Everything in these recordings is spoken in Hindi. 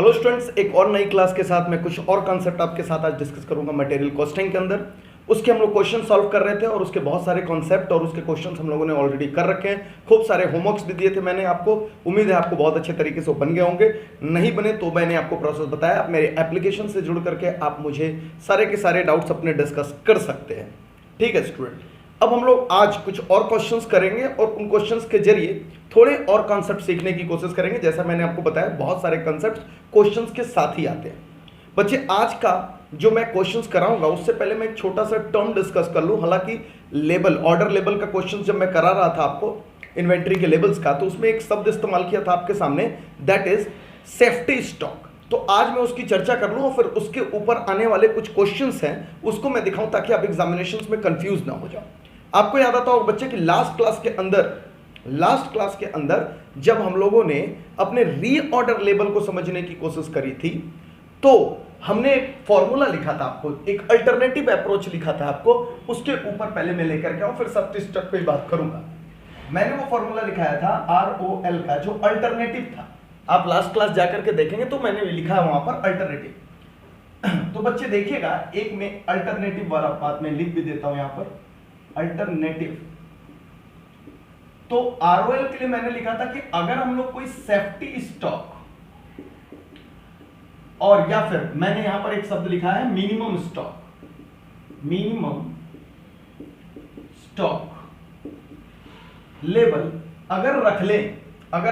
हेलो स्टूडेंट्स, एक और नई क्लास के साथ मैं कुछ और कॉन्सेप्ट आपके साथ आज डिस्कस करूंगा मटेरियल कॉस्टिंग के अंदर। उसके हम लोग क्वेश्चन सॉल्व कर रहे थे और उसके बहुत सारे कॉन्सेप्ट और उसके क्वेश्चंस हम लोगों ने ऑलरेडी कर रखे हैं। खूब सारे होमवर्क्स भी दिए थे मैंने आपको। उम्मीद है आपको बहुत अच्छे तरीके से बन गए होंगे। नहीं बने तो मैंने आपको प्रोसेस बताया, आप मेरे एप्लीकेशन से जुड़ करके आप मुझे सारे के सारे डाउट्स अपने डिस्कस कर सकते हैं। ठीक है स्टूडेंट, अब हम लोग आज कुछ और क्वेश्चंस करेंगे और उन क्वेश्चंस के जरिए थोड़े और कॉन्सेप्ट सीखने की कोशिश करेंगे। जैसा मैंने आपको बताया, बहुत सारे कॉन्सेप्ट क्वेश्चंस के साथ ही आते हैं। बच्चे, आज का जो मैं क्वेश्चंस कराऊंगा उससे पहले मैं एक छोटा सा टर्म डिस्कस कर लूं। हालांकि लेबल, ऑर्डर लेबल का क्वेश्चन जब मैं करा रहा था आपको इन्वेंट्री के लेबल्स का, तो उसमें एक शब्द इस्तेमाल किया था आपके सामने, दैट इज सेफ्टी स्टॉक। तो आज मैं उसकी चर्चा कर लूं और फिर उसके ऊपर आने वाले कुछ क्वेश्चंस हैं उसको मैं दिखाऊं ताकि आप एग्जामिनेशंस में कंफ्यूज ना हो जाओ। आपको याद आता होगा बच्चे कि लास्ट क्लास के अंदर जब हम लोगों ने अपने रीऑर्डर लेबल को समझने की कोशिश करी थी, तो हमने एक फॉर्मूला लिखा था आपको, एक अल्टरनेटिव अप्रोच लिखा था आपको। उसके ऊपर पहले मैं लेकर के आऊं, फिर सेफ्टी स्टॉक पे बात करूंगा। मैंने वो फॉर्मूला लिखाया था ROL का, जो अल्टरनेटिव था। आप लास्ट क्लास जाकर के देखेंगे तो मैंने लिखा है वहां पर अल्टरनेटिव। तो बच्चे देखिएगा, एक में अल्टरनेटिव वाला बात मैं लिख भी देता हूं यहां पर, अल्टरनेटिव। तो ROL के लिए मैंने लिखा था कि अगर हम लोग कोई सेफ्टी स्टॉक, और या फिर मैंने यहां पर एक शब्द लिखा है मिनिमम स्टॉक लेवल, अगर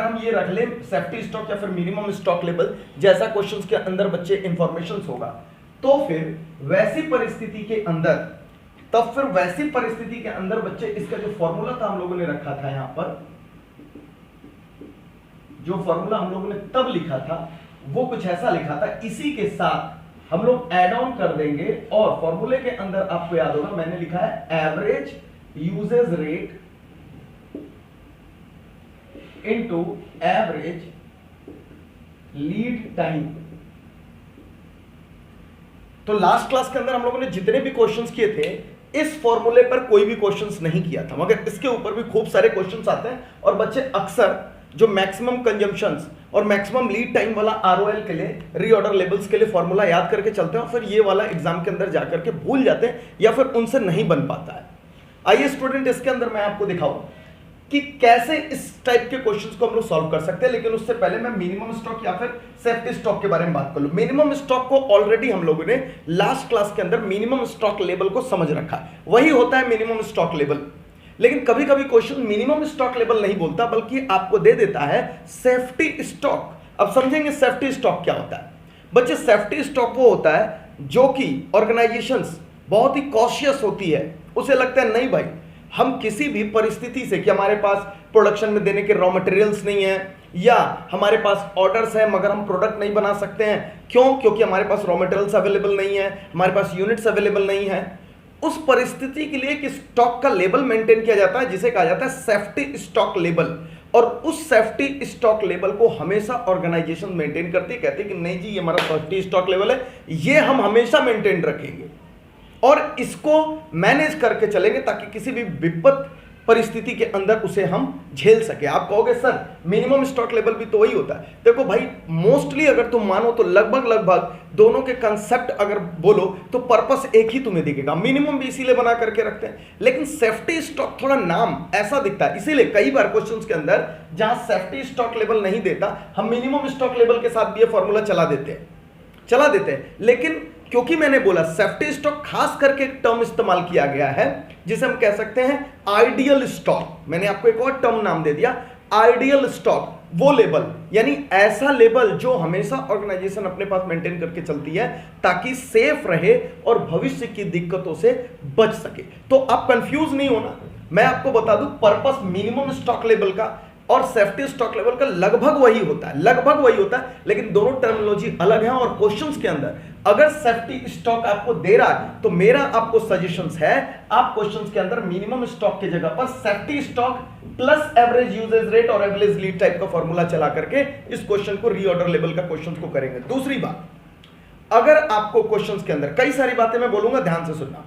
हम ये रख लें सेफ्टी स्टॉक या फिर मिनिमम स्टॉक लेवल जैसा क्वेश्चंस के अंदर बच्चे इंफॉर्मेशन होगा, तो फिर वैसी परिस्थिति के अंदर बच्चे इसका जो फॉर्मूला था हम लोगों ने रखा था यहां पर, जो फॉर्मूला हम लोगों ने तब लिखा था वो कुछ ऐसा लिखा था। इसी के साथ हम लोग ऐड ऑन कर देंगे और फॉर्मूले के अंदर आपको याद होगा मैंने लिखा है average usage rate into average lead time. तो लास्ट क्लास के अंदर हम लोगों ने जितने भी क्वेश्चंस किए थे, इस फॉर्मूले पर कोई भी क्वेश्चंस नहीं किया था, मगर इसके ऊपर भी खूब सारे क्वेश्चंस आते हैं। और बच्चे अक्सर जो मैक्सिमम कंजम्पशंस और मैक्सिमम लीड टाइम वाला ROL के लिए, रीऑर्डर लेबल्स के लिए फॉर्मूला याद करके चलते हैं और फिर ये वाला एग्जाम के अंदर जाकर के भूल जाते हैं या फिर उनसे नहीं बन पाता है। आइए स्टूडेंट, इसके अंदर मैं आपको दिखाऊं कि कैसे इस टाइप के क्वेश्चंस को हम लोग सॉल्व कर सकते हैं। लेकिन उससे पहले मैं मिनिमम स्टॉक या फिर सेफ्टी स्टॉक के बारे में बात कर लूं। मिनिमम स्टॉक को ऑलरेडी हम लोगों ने लास्ट क्लास के अंदर मिनिमम स्टॉक लेवल को समझ रखा है, वही होता है मिनिमम स्टॉक लेवल। लेकिन कभी कभी क्वेश्चन मिनिमम स्टॉक लेवल नहीं बोलता, बल्कि आपको दे देता है सेफ्टी स्टॉक। अब समझेंगे सेफ्टी स्टॉक क्या होता है। बच्चे, सेफ्टी स्टॉक वो होता है जो कि ऑर्गेनाइजेशंस बहुत ही कॉशियस होती है। उसे लगता है नहीं भाई, हम किसी भी परिस्थिति से, कि हमारे पास प्रोडक्शन में देने के रॉ मटेरियल्स नहीं है या हमारे पास ऑर्डर्स है मगर हम प्रोडक्ट नहीं बना सकते हैं, क्योंकि हमारे पास रॉ मटेरियल्स अवेलेबल नहीं है, हमारे पास यूनिट्स अवेलेबल नहीं है। उस परिस्थिति के लिए एक स्टॉक का लेवल मेंटेन किया जाता है जिसे कहा जाता है सेफ्टी स्टॉक लेवल। और उस सेफ्टी स्टॉक लेवल को हमेशा ऑर्गेनाइजेशन मेंटेन करती है। कहते हैं कि नहीं जी, ये हमारा सेफ्टी स्टॉक लेवल है, ये हम हमेशा मेंटेन रखेंगे और इसको मैनेज करके चलेंगे ताकि किसी भी विपत्त परिस्थिति के अंदर उसे हम झेल सके। आप कहोगे सर मिनिमम स्टॉक लेवल भी तो वही होता है। देखो भाई, मोस्टली अगर तुम मानो तो लगभग दोनों के कंसेप्ट अगर बोलो तो पर्पस एक ही तुम्हें दिखेगा। मिनिमम भी इसीलिए बना करके रखते हैं, लेकिन सेफ्टी स्टॉक थोड़ा नाम ऐसा दिखता है, इसीलिए कई बार क्वेश्चंस के अंदर जहां सेफ्टी स्टॉक लेवल नहीं देता, हम मिनिमम स्टॉक लेवल के साथ भी ये फॉर्मूला चला देते हैं। लेकिन क्योंकि मैंने बोला सेफ्टी स्टॉक, खास करके एक टर्म इस्तेमाल किया गया है जिसे हम कह सकते हैं आइडियल स्टॉक। मैंने आपको एक और टर्म नाम दे दिया, आइडियल स्टॉक। वो लेवल यानी ऐसा लेवल जो हमेशा ऑर्गेनाइजेशन अपने पास मेंटेन करके चलती है ताकि सेफ रहे और भविष्य की दिक्कतों से बच सके। तो आप कंफ्यूज नहीं होना, मैं आपको बता दूं पर्पस मिनिमम स्टॉक लेवल का और सेफ्टी स्टॉक लेवल का लगभग वही होता है, लेकिन दोनों टर्मिनोलॉजी अलग है। और क्वेश्चंस के अंदर अगर सेफ्टी स्टॉक आपको दे रहा है तो मेरा आपको सजेशंस है, आप क्वेश्चंस के अंदर मिनिमम स्टॉक की जगह पर safety stock plus average usage rate और एवरेज लीड टाइप का फॉर्मूला चला करके इस क्वेश्चन को, रीऑर्डर लेवल का क्वेश्चन को करेंगे। दूसरी बात, अगर आपको क्वेश्चंस के अंदर कई सारी बातें मैं बोलूंगा, ध्यान से सुनना।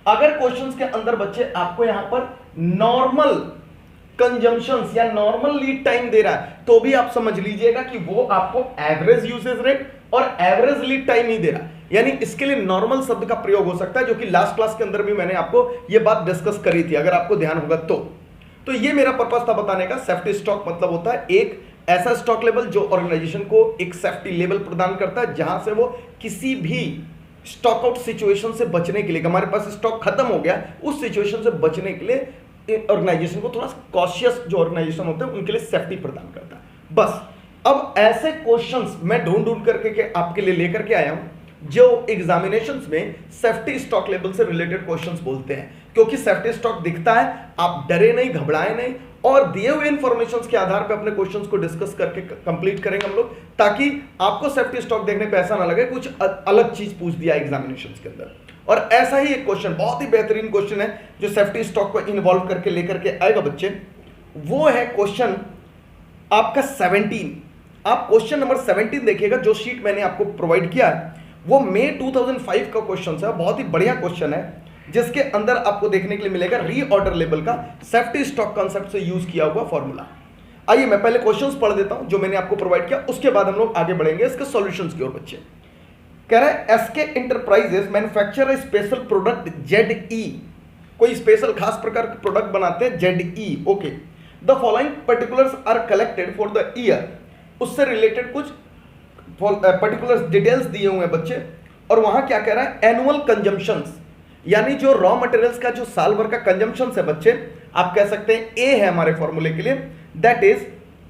अगर क्वेश्चंस के अंदर बच्चे आपको यहां पर नॉर्मल कंजम्पशंस या नॉर्मल लीड टाइम दे रहा है तो भी आप समझ लीजिएगा कि वो आपको एवरेज यूसेज रेट और एवरेज लीड टाइम ही दे रहा है। यानी इसके लिए नॉर्मल शब्द का प्रयोग हो सकता है, जो कि लास्ट क्लास के अंदर भी मैंने आपको ये बात डिस्कस करी थी, अगर आपको ध्यान होगा तो ये मेरा पर्पस था बताने का। सेफ्टी स्टॉक मतलब होता है एक ऐसा स्टॉक लेवल जो ऑर्गेनाइजेशन को एक सेफ्टी लेवल प्रदान करता है, जहां से वो किसी भी स्टॉक आउट सिचुएशन से बचने के लिए, हमारे पास स्टॉक खत्म हो गया, उस सिचुएशन से बचने के लिए ऑर्गेनाइजेशन को थोड़ा कॉशियस जो ऑर्गेनाइजेशन होते हैं उनके लिए सेफ्टी प्रदान करता है। बस अब ऐसे क्वेश्चंस मैं ढूंढ करके के आपके लिए लेकर के आया हूं जो एग्जामिनेशंस में सेफ्टी स्टॉक लेवल से रिलेटेड क्वेश्चंस बोलते हैं, क्योंकि सेफ्टी स्टॉक दिखता है, आप डरे नहीं, घबराए नहीं, और दिए हुए इंफॉर्मेशन के आधार पे अपने क्वेश्चंस को डिस्कस करके कंप्लीट करेंगे हम लोग, ताकि आपको सेफ्टी स्टॉक देखने पे ऐसा ना लगे कुछ अलग चीज पूछ दिया एग्जामिनेशन के अंदर। और ऐसा ही एक क्वेश्चन, बहुत ही बेहतरीन क्वेश्चन है जो सेफ्टी स्टॉक को इन्वॉल्व करके लेकर के आएगा बच्चे, वो है क्वेश्चन आपका 17। आप क्वेश्चन नंबर 17 देखिएगा, जो शीट मैंने आपको प्रोवाइड किया है वो मई 2005 का क्वेश्चन है, बहुत ही बढ़िया क्वेश्चन है, जिसके अंदर आपको देखने के लिए मिलेगा रीऑर्डर लेवल का सेफ्टी स्टॉक कॉन्सेप्ट से यूज किया हुआ फॉर्मूला। आइए मैं पहले क्वेश्चंस पढ़ देता हूं जो मैंने आपको प्रोवाइड किया, उसके बाद हम लोग आगे बढ़ेंगे इसके सॉल्यूशंस की ओर। बच्चे कह रहे हैं SK enterprises manufacture special product ZE, कोई स्पेशल खास प्रकार के प्रोडक्ट बनाते हैं ZE। Okay, the following particulars are collected for the year, उससे रिलेटेड कुछ पर्टिकुलर डिटेल्स दिए हुए हैं बच्चे, और वहां क्या कह रहा है एनुअल कंजम्पशंस, यानी जो रॉ मटेरियल्स का जो साल भर का कंजम्पशन है बच्चे, आप कह सकते हैं ए है हमारे फॉर्मूले के लिए, दैट इज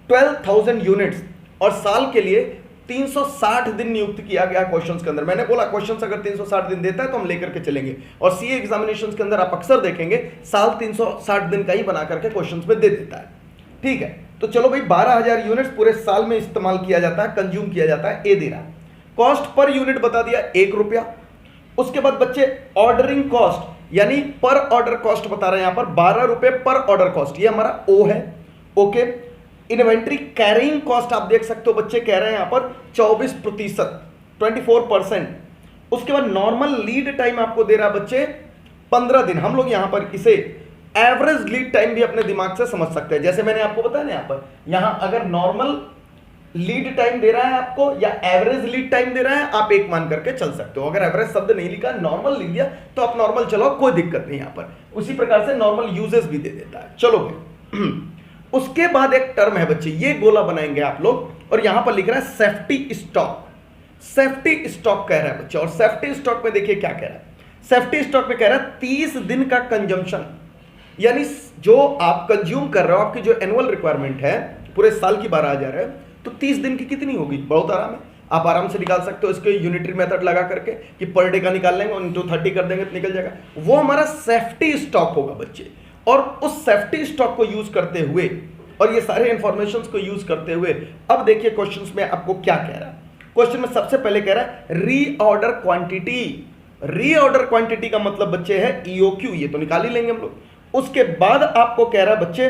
12,000 यूनिट्स, और साल के लिए 360 दिन नियुक्त किया गया क्वेश्चंस के अंदर। मैंने बोला क्वेश्चंस अगर 360 दिन देता है तो हम लेकर के चलेंगे, और सीए एग्जामिनेशंस के अंदर आप अक्सर देखेंगे साल 360 दिन का ही बना करके क्वेश्चंस में दे देता है। ठीक है, तो चलो भाई 12,000 यूनिट्स पूरे साल में इस्तेमाल किया जाता है, कंज्यूम किया जाता है, ए दे रहा है। कॉस्ट पर यूनिट बता दिया 1 रुपया। उसके बाद बच्चे ऑर्डरिंग कॉस्ट यानी पर ऑर्डर कॉस्ट बता रहे हैं यहां पर 12 रुपए पर ऑर्डर कॉस्ट, ये हमारा ओ है। ओके, इन्वेंट्री कैरिंग कॉस्ट आप देख सकते हो बच्चे, कह रहे हैं यहां पर 24%, 24%। उसके बाद नॉर्मल लीड टाइम आपको दे रहा है बच्चे 15 दिन। हम लोग यहां पर इसे एवरेज लीड टाइम भी अपने दिमाग से समझ सकते हैं, जैसे मैंने आपको बताया ना, यहां अगर नॉर्मल लीड टाइम दे रहा है आपको या एवरेज लीड टाइम दे रहा है, आप एक मान करके चल सकते हो। अगर एवरेज शब्द नहीं लिखा, नॉर्मल लिख दिया तो आप नॉर्मल चलो, कोई दिक्कत नहीं यहां पर। उसी प्रकार से नॉर्मल यूजेस भी दे देता है। चलो भाई उसके बाद एक टर्म है बच्चे, ये गोला बनाएंगे आप लोग, और यहां पर लिख रहा है सेफ्टी स्टॉक। सेफ्टी स्टॉक कह रहा है बच्चे, और सेफ्टी स्टॉक में देखिए क्या कह रहा है, सेफ्टी स्टॉक में कह रहा है 30 दिन का कंजम्पशन, यानी जो आप कंज्यूम कर रहे हो, आपकी जो एनुअल रिक्वायरमेंट है पूरे साल की 12,000 है, तो 30 दिन की कितनी होगी, बहुत आराम है, आप आराम से निकाल सकते हो इसके यूनिटरी मेथड लगा करके कि पर डे का निकाल लेंगे और इंटू 30 कर देंगे तो निकल जाएगा। वो हमारा सेफ्टी स्टॉक होगा बच्चे, और उस सेफ्टी स्टॉक को यूज करते हुए और ये सारे इंफॉर्मेशन को यूज करते हुए अब देखिए क्वेश्चन में आपको क्या कह रहा है। क्वेश्चन में सबसे पहले कह रहा है रीऑर्डर क्वांटिटी। रीऑर्डर क्वांटिटी का मतलब बच्चे है EOQ, ये तो निकाल ही लेंगे हम लोग। उसके बाद आपको कह रहा है बच्चे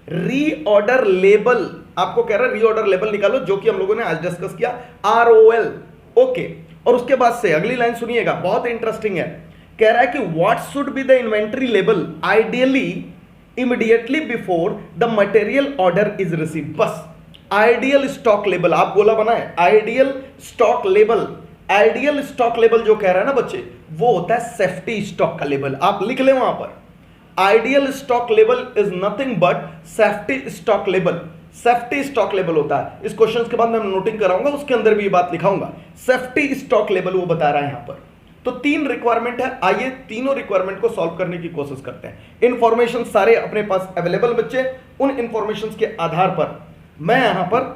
रीऑर्डर लेबल, आपको कह रहा है रीऑर्डर लेबल निकालो, जो कि हम लोगों ने आज डिस्कस किया, ROL। ओके, और उसके बाद से अगली लाइन सुनिएगा, बहुत इंटरेस्टिंग है, कह रहा है कि what should be the inventory level ideally immediately before the material order is received. बस आइडियल स्टॉक लेवल आप गोला बनाए, ideal stock level. Ideal stock level जो कह रहा है ना बच्चे, वो होता है सेफ्टी स्टॉक का लेवल, आप लिख ले वहां पर। Ideal stock level is nothing but safety stock level. Safety stock level होता है, इस क्वेश्चन के बाद मैं नोटिंग कराऊंगा, उसके अंदर भी ये बात लिखाऊंगा, सेफ्टी स्टॉक लेवल वो बता रहा है यहां पर। तो 3 रिक्वायरमेंट है, आइए तीनों रिक्वायरमेंट को सॉल्व करने की कोशिश करते हैं। इंफॉर्मेशन सारे अपने पास अवेलेबल बच्चे, उन इंफॉर्मेशन के आधार पर मैं यहां पर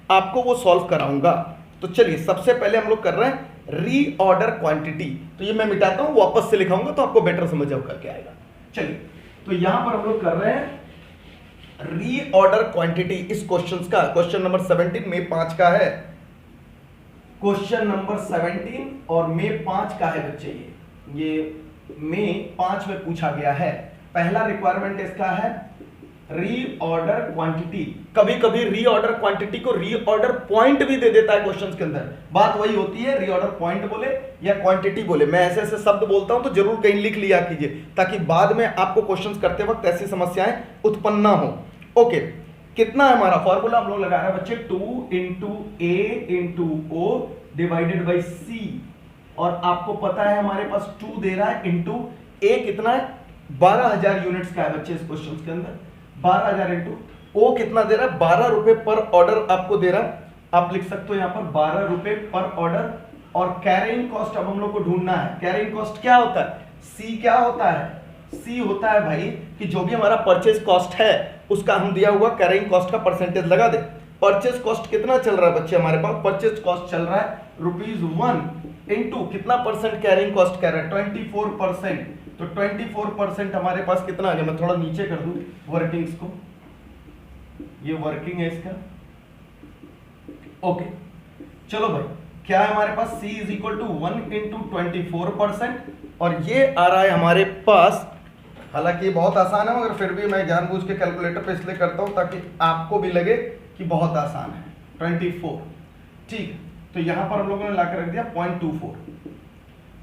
आपको वो सॉल्व कराऊंगा। तो चलिए सबसे पहले हम लोग कर रहे हैं रीऑर्डर क्वांटिटी, तो ये मैं मिटाता हूं, वापस से लिखाऊंगा तो आपको बेटर समझ करके आएगा। चलिए, तो यहां पर हम लोग कर रहे हैं रीऑर्डर क्वांटिटी इस क्वेश्चन का। क्वेश्चन नंबर 17 में 5 का है, क्वेश्चन नंबर 17 और में 5 का है बच्चे, ये में 5 में पूछा गया है। पहला रिक्वायरमेंट इसका है रीऑर्डर क्वांटिटी। कभी कभी रीऑर्डर क्वांटिटी को रीऑर्डर पॉइंट भी दे देता है क्वेश्चंस के अंदर, बात वही होती है रीऑर्डर पॉइंट बोले या क्वांटिटी बोले। मैं ऐसे ऐसे शब्द बोलता हूं तो जरूर कहीं लिख लिया कीजिए, ताकि बाद में आपको क्वेश्चंस करते वक्त ऐसी समस्याएं उत्पन्न ना हो। ओके, कितना है हमारा फॉर्मूला हम लोग लगा रहे हैं बच्चे, 2 into A into O divided by C, और आपको पता है हमारे पास 2 दे रहा है इंटू ए कितना है 12,000 यूनिट्स का है बच्चे इस क्वेश्चन के अंदर, 12,000 इंटू ओ कितना दे रहा है 12 रुपए पर ऑर्डर आपको दे रहा है, आप लिख सकते हो यहां पर 12 रुपए पर ऑर्डर। और कैरिंग कॉस्ट अब हम लोग को ढूंढना है, कैरिंग कॉस्ट क्या होता है, सी क्या होता है, सी होता है भाई कि जो भी हमारा परचेज कॉस्ट है उसका हम दिया हुआ कैरिंग कॉस्ट का परसेंटेज लगा दे। परचेज कॉस्ट कितना चल रहा है बच्चे हमारे पास, परचेज कॉस्ट चल रहा है ₹1 इंटू कितना परसेंट कैरिंग कॉस्ट कह रहा है 24%, तो 24% हमारे पास कितना आ गया, मैं थोड़ा नीचे कर दूं वर्किंग्स को, ये वर्किंग है इसका। ओके चलो भाई, क्या है हमारे पास, C is equal to 1 into 24%, और ये आ रहा है हमारे पास, हालांकि ये बहुत आसान है मगर फिर भी मैं जानबूझ के कैलकुलेटर पे इसलिए करता हूं ताकि आपको भी लगे कि बहुत आसान है, 24, ठीक है। तो यहां पर हम लोगों ने लाकर रख दिया 0.24।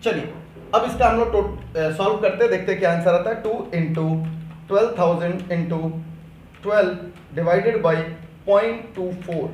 चलिए अब इसका हम लोग सॉल्व करते देखते क्या आंसर आता है, 2 इंटू 12,000 इंटू 12 डिवाइडेड बाई 0.24,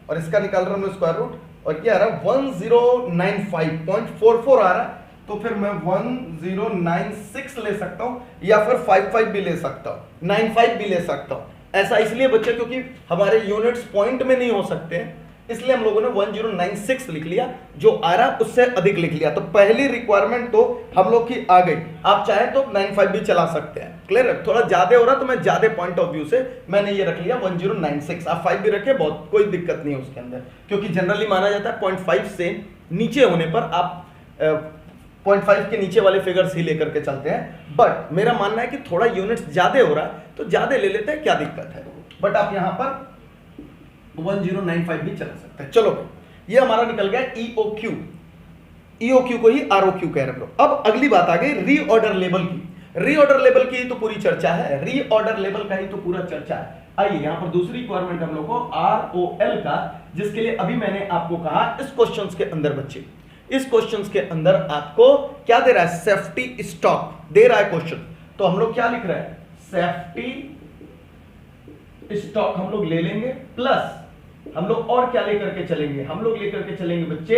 और इसका निकाल रहा हूं स्क्वायर रूट, और क्या आ रहा है 1095.44 आ रहा है, तो फिर मैं 1096 ले सकता हूं या फिर 55 भी ले सकता हूं, 95 भी ले सकता हूं। ऐसा इसलिए बच्चे क्योंकि हमारे यूनिट्स पॉइंट में नहीं हो सकते हैं, इसलिए हम लोगों ने 1096 लिख लिया, जो आ रहा उससे अधिक लिख लिया। तो पहली रिक्वायरमेंट तो हम लोग की आ गई, आप चाहे तो 95 भी चला सकते हैं, क्लियर है। थोड़ा ज्यादा हो रहा तो मैं ज्यादा पॉइंट ऑफ व्यू से मैंने ये रख लिया 1096, आप 5 भी रखे बहुत कोई दिक्कत नहीं है उसके अंदर, क्योंकि जनरली माना जाता है 0.5 से नीचे होने पर आप 0.5 के नीचे वाले फिगर्स ही लेकर के चलते हैं। बट मेरा मानना है कि थोड़ा यूनिट्स ज्यादा हो रहा है तो ज्यादा ले लेते हैं, क्या दिक्कत है। बट आप यहां पर 1095 भी चला सकते हैं। चलो ये हमारा निकल गया EOQ, EOQ को ही ROQ कह रहे हो। अब अगली बात आ गई रीऑर्डर लेवल की। रीऑर्डर लेवल की तो पूरी चर्चा है, रीऑर्डर लेवल का ही तो पूरा चर्चा है। आइए यहां पर दूसरी रिक्वायरमेंट हम लोग को ROL का, जिसके लिए अभी मैंने आपको कहा इस क्वेश्चंस के अंदर बच्चे, इस क्वेश्चंस के अंदर आपको क्या दे रहा है, सेफ्टी स्टॉक दे रहा है क्वेश्चन। तो हम लोग क्या लिख रहे हैं, सेफ्टी स्टॉक हम लोग ले लेंगे, प्लस हम लोग और क्या लेकर के चलेंगे, हम लोग लेकर के चलेंगे बच्चे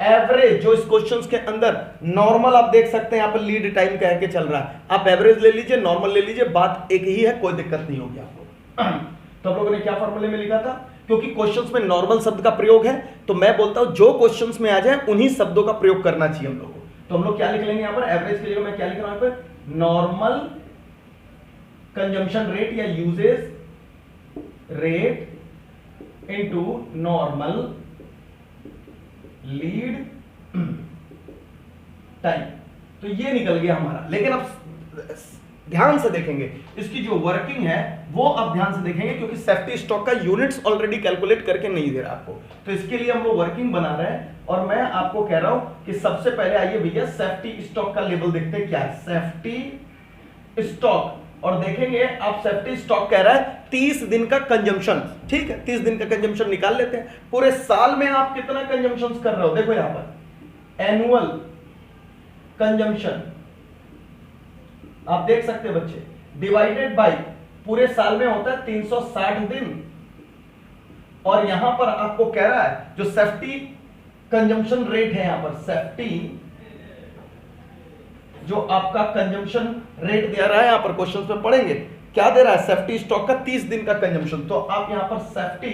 एवरेज, जो इस क्वेश्चंस के अंदर नॉर्मल आप देख सकते हैं यहां पर लीड टाइम कह के चल रहा है, आप एवरेज ले लीजिए, नॉर्मल ले लीजिए, बात एक ही है, कोई दिक्कत नहीं होगी आपको। तो हम लोगों ने क्या फॉर्मूले में लिखा था, क्योंकि क्वेश्चंस में नॉर्मल शब्द का प्रयोग है तो मैं बोलता हूं जो क्वेश्चंस में आ जाए उन्हीं शब्दों का प्रयोग करना चाहिए हम लोगों को। तो हम लोग क्या लिख लेंगे यहां पर, एवरेज के जगह मैं क्या लिख रहा हूं यहां पर, नॉर्मल कंजम्पशन रेट या usage rate into normal lead time. तो ये निकल गया हमारा। लेकिन अब ध्यान से देखेंगे इसकी जो वर्किंग है वो अब ध्यान से देखेंगे, क्योंकि सेफ्टी स्टॉक का यूनिट्स ऑलरेडी कैलकुलेट करके नहीं दे रहा आपको, तो इसके लिए हम लोग वर्किंग बना रहे हैं। और मैं आपको कह रहा हूं कि सबसे पहले आइए भैया सेफ्टी स्टॉक का लेवल देखते हैं क्या है, सेफ्टी स्टॉक। और देखेंगे आप सेफ्टी स्टॉक कह रहा है 30 दिन का कंजम्पशन, ठीक है, 30 दिन का कंजम्पशन निकाल लेते हैं। पूरे साल में आप कितना कंजम्पशन कर रहे हो, देखो यहां पर एनुअल कंजम्पशन आप देख सकते हैं बच्चे, डिवाइडेड बाय पूरे साल में होता है 360 दिन, और यहां पर आपको कह रहा है जो सेफ्टी कंजम्पशन रेट है, यहां पर सेफ्टी जो आपका कंजम्पशन रेट दे रहा है, यहां पर क्वेश्चंस में पढ़ेंगे क्या दे रहा है, सेफ्टी स्टॉक का 30 दिन का कंजम्पशन। तो आप यहां पर सेफ्टी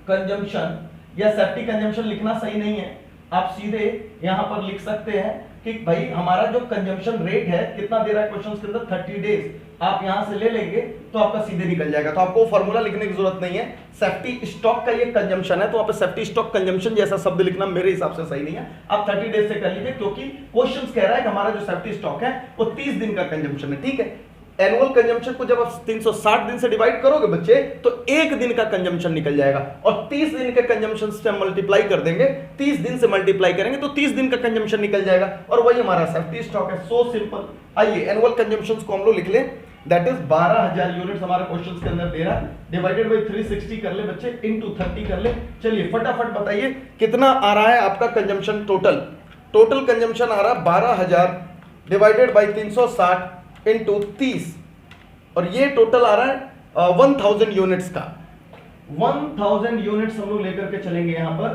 कंजम्पशन या सेफ्टी कंजम्पशन लिखना सही नहीं है, आप सीधे यहां पर लिख सकते हैं कि भाई हमारा जो कंजम्पशन रेट है कितना दे रहा है क्वेश्चंस के अंदर, 30 डेज। आप यहां से ले लेंगे तो आपका सीधे निकल जाएगा, तो आपको फॉर्मूला लिखने की जरूरत नहीं है। सेफ्टी स्टॉक का ये कंजम्पशन है, तो वहां पे सेफ्टी स्टॉक कंजम्पशन जैसा शब्द लिखना मेरे हिसाब से सही नहीं है, आप 30 डेज से कर लीजिए, क्योंकि क्वेश्चंस कह रहा है कि हमारा जो सेफ्टी स्टॉक है वो 30 दिन का कंजम्पशन है, ठीक है। एनुअल कंजम्पशन को जब आप 360 दिन से डिवाइड करोगे बच्चे तो एक दिन का कंजम्पशन निकल जाएगा, और 30 दिन के कंजम्पशन से मल्टीप्लाई कर देंगे, 30 दिन से मल्टीप्लाई करेंगे तो 30 दिन का कंजम्पशन निकल जाएगा, और वही हमारा सेफ्टी स्टॉक है। So simple. आइए एनुअल कंजम्पशन को हम लोग लिख लें, दैट इज 12,000 यूनिट्स हमारे क्वेश्चन के अंदर दे रहा है, डिवाइडेड बाई 360 कर ले बच्चे, इनटू 30 कर ले। चलिए फटाफट बताइए कितना आ रहा है आपका कंजम्पशन, टोटल कंजम्पशन आ रहा है 12,000 डिवाइडेड बाई 360 इंटू 30, और ये टोटल आ रहा है 1000 यूनिट्स का। 1000 यूनिट्स हम लोग लेकर के चलेंगे, यहां पर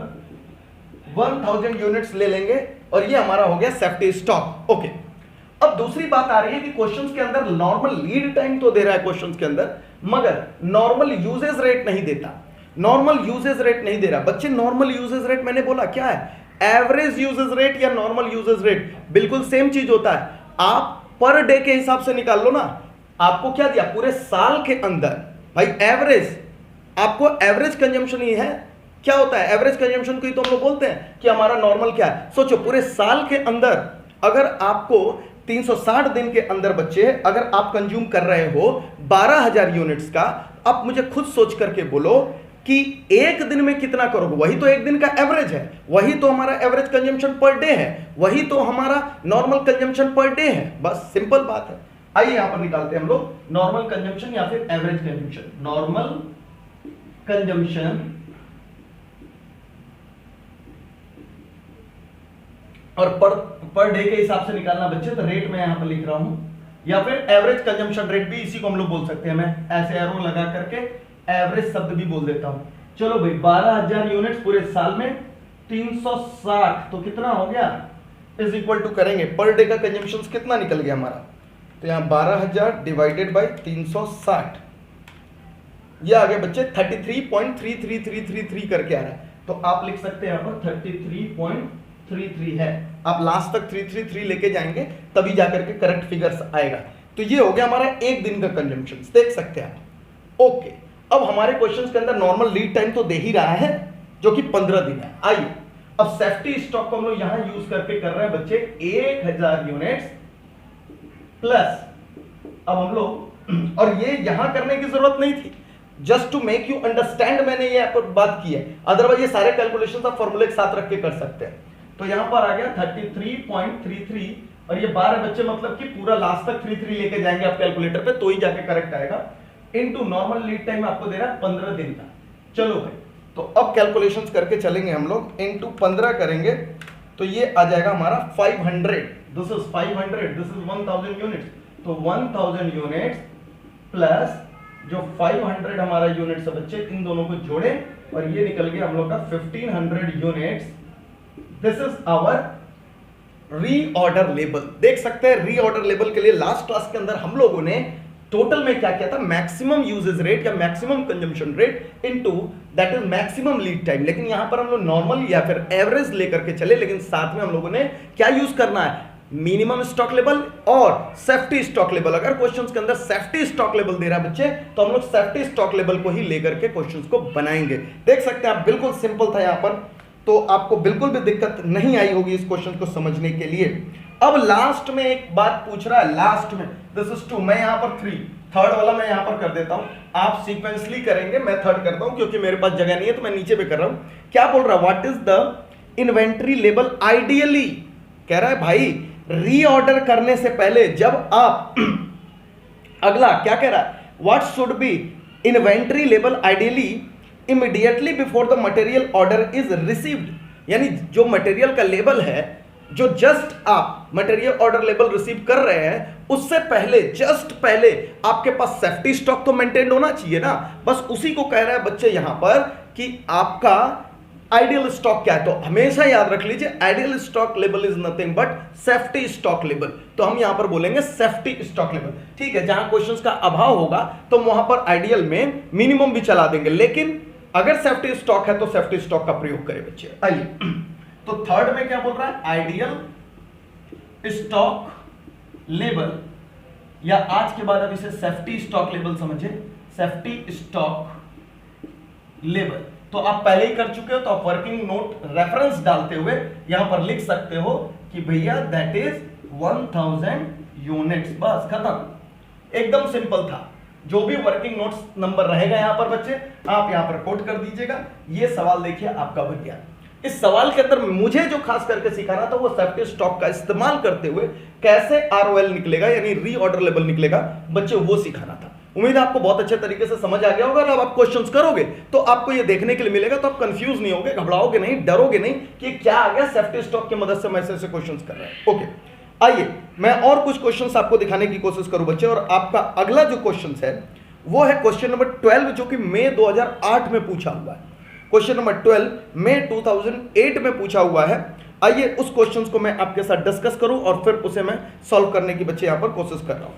1000 यूनिट्स ले लेंगे और ये हमारा हो गया सेफ्टी स्टॉक। ओके, अब दूसरी बात आ रही है कि क्वेश्चंस के अंदर नॉर्मल लीड टाइम तो दे रहा है क्वेश्चंस के अंदर, मगर नॉर्मल यूजेज रेट नहीं देता। नॉर्मल यूजेज रेट नहीं दे रहा। बच्चे नॉर्मल यूजेज रेट मैंने बोला क्या है? एवरेज यूजेज रेट या नॉर्मल यूजेज रेट बिल्कुल सेम चीज होता है। आप पर डे के हिसाब से निकाल लो ना। आपको क्या दिया पूरे साल के अंदर? भाई एवरेज, आपको एवरेज कंजम्पशन ही है। क्या होता है एवरेज कंजम्पशन को ही तो हम लोग बोलते हैं कि हमारा नॉर्मल क्या है। सोचो पूरे साल के अंदर अगर आपको 360 दिन के अंदर बच्चे अगर आप कंज्यूम कर रहे हो 12000 यूनिट्स का, अब मुझे खुद सोच करके बोलो कि एक दिन में कितना करोगे। वही तो एक दिन का एवरेज है, वही तो हमारा एवरेज कंजम्पशन पर डे है, वही तो हमारा नॉर्मल कंजम्पशन पर डे है। बस सिंपल बात है। आइए यहां पर निकालते हैं हम लोग नॉर्मल कंजम्पशन या फिर एवरेज कंजम्पशन। नॉर्मल कंजम्पशन और पर डे के हिसाब से निकालना बच्चे, तो रेट मैं यहां पर लिख रहा हूं, या फिर एवरेज कंजम्पशन रेट भी इसी को हम लोग बोल सकते हैं। मैं ऐसे एरो लगा करके एवरेज शब्द भी बोल देता हूं। चलो भाई 12000 यूनिट्स पूरे साल में 360 तो कितना हो गया इज इक्वल टू करेंगे पर डे का कंजम्पशन कितना निकल गया हमारा, तो यहां 12000 डिवाइडेड बाय 360 ये आ गया बच्चे 33.33333 करके आ रहा है। तो आप लिख सकते हैं यहां पर 33.33 है। आप लास्ट तक 333 लेके जाएंगे तभी जाकर के करेक्ट फिगर्स आएगा। तो ये हो गया हमारा एक दिन का कंजम्पशन, देख सकते हैं आप। ओके, अब हमारे क्वेश्चंस के अंदर नॉर्मल लीड टाइम तो दे ही रहा है जो कि 15 दिन है। आइए अब सेफ्टी स्टॉक को हम लोग यहां यूज करके कर रहे हैं बच्चे 1000 यूनिट्स प्लस, अब हम लोग, और ये यहां करने की जरूरत नहीं थी, just to make you understand मैंने ये बात की है। अदरवाइज ये सारे कैलकुलेशन आप फॉर्मूले के साथ रख के कर सकते हैं। तो यहां पर आ गया 33.33 और ये 12 बच्चे मतलब कि पूरा लास्ट तक 33 लेके जाएंगे आप कैलकुलेटर पे तो ही जाके करेक्ट आएगा। इनटू नॉर्मल लीड टाइम आपको दे रहा है 15 दिन का। चलो भाई, तो अब कैलकुलेशंस करके चलेंगे हम लोग, इनटू 15 करेंगे तो ये आ जाएगा हमारा 500। This is 500, this is 1000 units. तो 1000 यूनिट्स प्लस जो 500 हमारा यूनिट्स है बच्चे, इन दोनों को जोड़े और ये निकल गया हम लोग का 1500 units. This is our reorder level. देख सकते हैं रीऑर्डर लेवल के लिए लास्ट क्लास के अंदर हम लोगों ने टोटल में क्या किया था, मैक्सिमम यूजेज रेट या maximum consumption rate into that is maximum lead time. लेकिन यहां पर हम लोग नॉर्मल या फिर एवरेज लेकर के चले, लेकिन साथ में हम लोगों ने क्या यूज करना है, मिनिमम स्टॉक लेवल और सेफ्टी स्टॉक लेवल। अगर क्वेश्चंस के अंदर सेफ्टी स्टॉक लेवल दे रहा है बच्चे तो हम लोग सेफ्टी स्टॉक लेवल को ही लेकर के क्वेश्चंस को बनाएंगे। देख सकते हैं आप, बिल्कुल सिंपल था यहां पर, तो आपको बिल्कुल भी दिक्कत नहीं आई होगी इस क्वेश्चन को समझने के लिए। अब लास्ट में एक बात पूछ रहा है, लास्ट में दिस इज 2, मैं यहां पर 3, थर्ड वाला मैं यहां पर कर देता हूं। आप सीक्वेंसली करेंगे, मैं थर्ड करता हूं क्योंकि मेरे पास जगह नहीं है तो मैं नीचे पे कर रहा हूं। क्या बोल रहा है, what is the inventory level ideally, कह रहा है भाई रीऑर्डर करने से पहले जब आप अगला क्या कह रहा है, what should be inventory level ideally immediately before the material order is received. यानी जो मटेरियल का लेवल है, जो जस्ट आप मटेरियल ऑर्डर लेवल रिसीव कर रहे हैं उससे पहले, जस्ट पहले आपके पास सेफ्टी स्टॉक तो मेंटेन होना चाहिए ना। बस उसी को कह रहा है बच्चे यहां पर कि आपका आइडियल स्टॉक क्या है। तो हमेशा याद रख लीजिए ideal stock level is nothing but safety stock level. तो हम यहां पर बोलेंगे सेफ्टी स्टॉक लेवल, ठीक है। जहां क्वेश्चंस का अभाव होगा तो वहां पर आइडियल में मिनिमम भी चला देंगे, लेकिन अगर सेफ्टी स्टॉक है तो सेफ्टी स्टॉक का प्रयोग करें बच्चे। आइए, तो थर्ड में क्या बोल रहा है, आइडियल स्टॉक लेवल, या आज के बाद अब इसे सेफ्टी स्टॉक लेवल समझे, सेफ्टी स्टॉक लेवल। तो आप पहले ही कर चुके हो तो आप वर्किंग नोट रेफरेंस डालते हुए यहां पर लिख सकते हो कि भैया दैट इज 1000 यूनिट्स। बस खत्म, एकदम सिंपल था। जो भी वर्किंग नोट्स नंबर रहेगा यहां पर बच्चे आप यहां पर कोट कर दीजिएगा। ये सवाल देखिए आपका बन गया। इस सवाल के अंदर मुझे जो खास करके सिखाना था वो सेफ्टी स्टॉक का इस्तेमाल करते हुए कैसे आरओएल निकलेगा यानी रीऑर्डर लेवल निकलेगा बच्चे, वो सिखाना था। उम्मीद है आपको बहुत अच्छे तरीके से समझ आ गया होगा। अब आप क्वेश्चंस करोगे तो आपको ये देखने के लिए मिलेगा, तो आप कंफ्यूज नहीं होगे, घबराओगे नहीं, डरोगे नहीं कि क्या आ गया, सेफ्टी स्टॉक की मदद से मैं ऐसे क्वेश्चंस कर रहा हूं। ओके, आइए मैं और कुछ क्वेश्चंस आपको दिखाने की कोशिश करूं बच्चे, और आपका अगला जो क्वेश्चन है वो है क्वेश्चन नंबर 12, जो कि मई 2008 में पूछा हुआ है। क्वेश्चन नंबर 12 मई 2008 में पूछा हुआ है। आइए उस क्वेश्चंस को मैं आपके साथ डिस्कस करूं और फिर उसे मैं सॉल्व करने की बच्चे यहां पर कोशिश कर रहा हूं।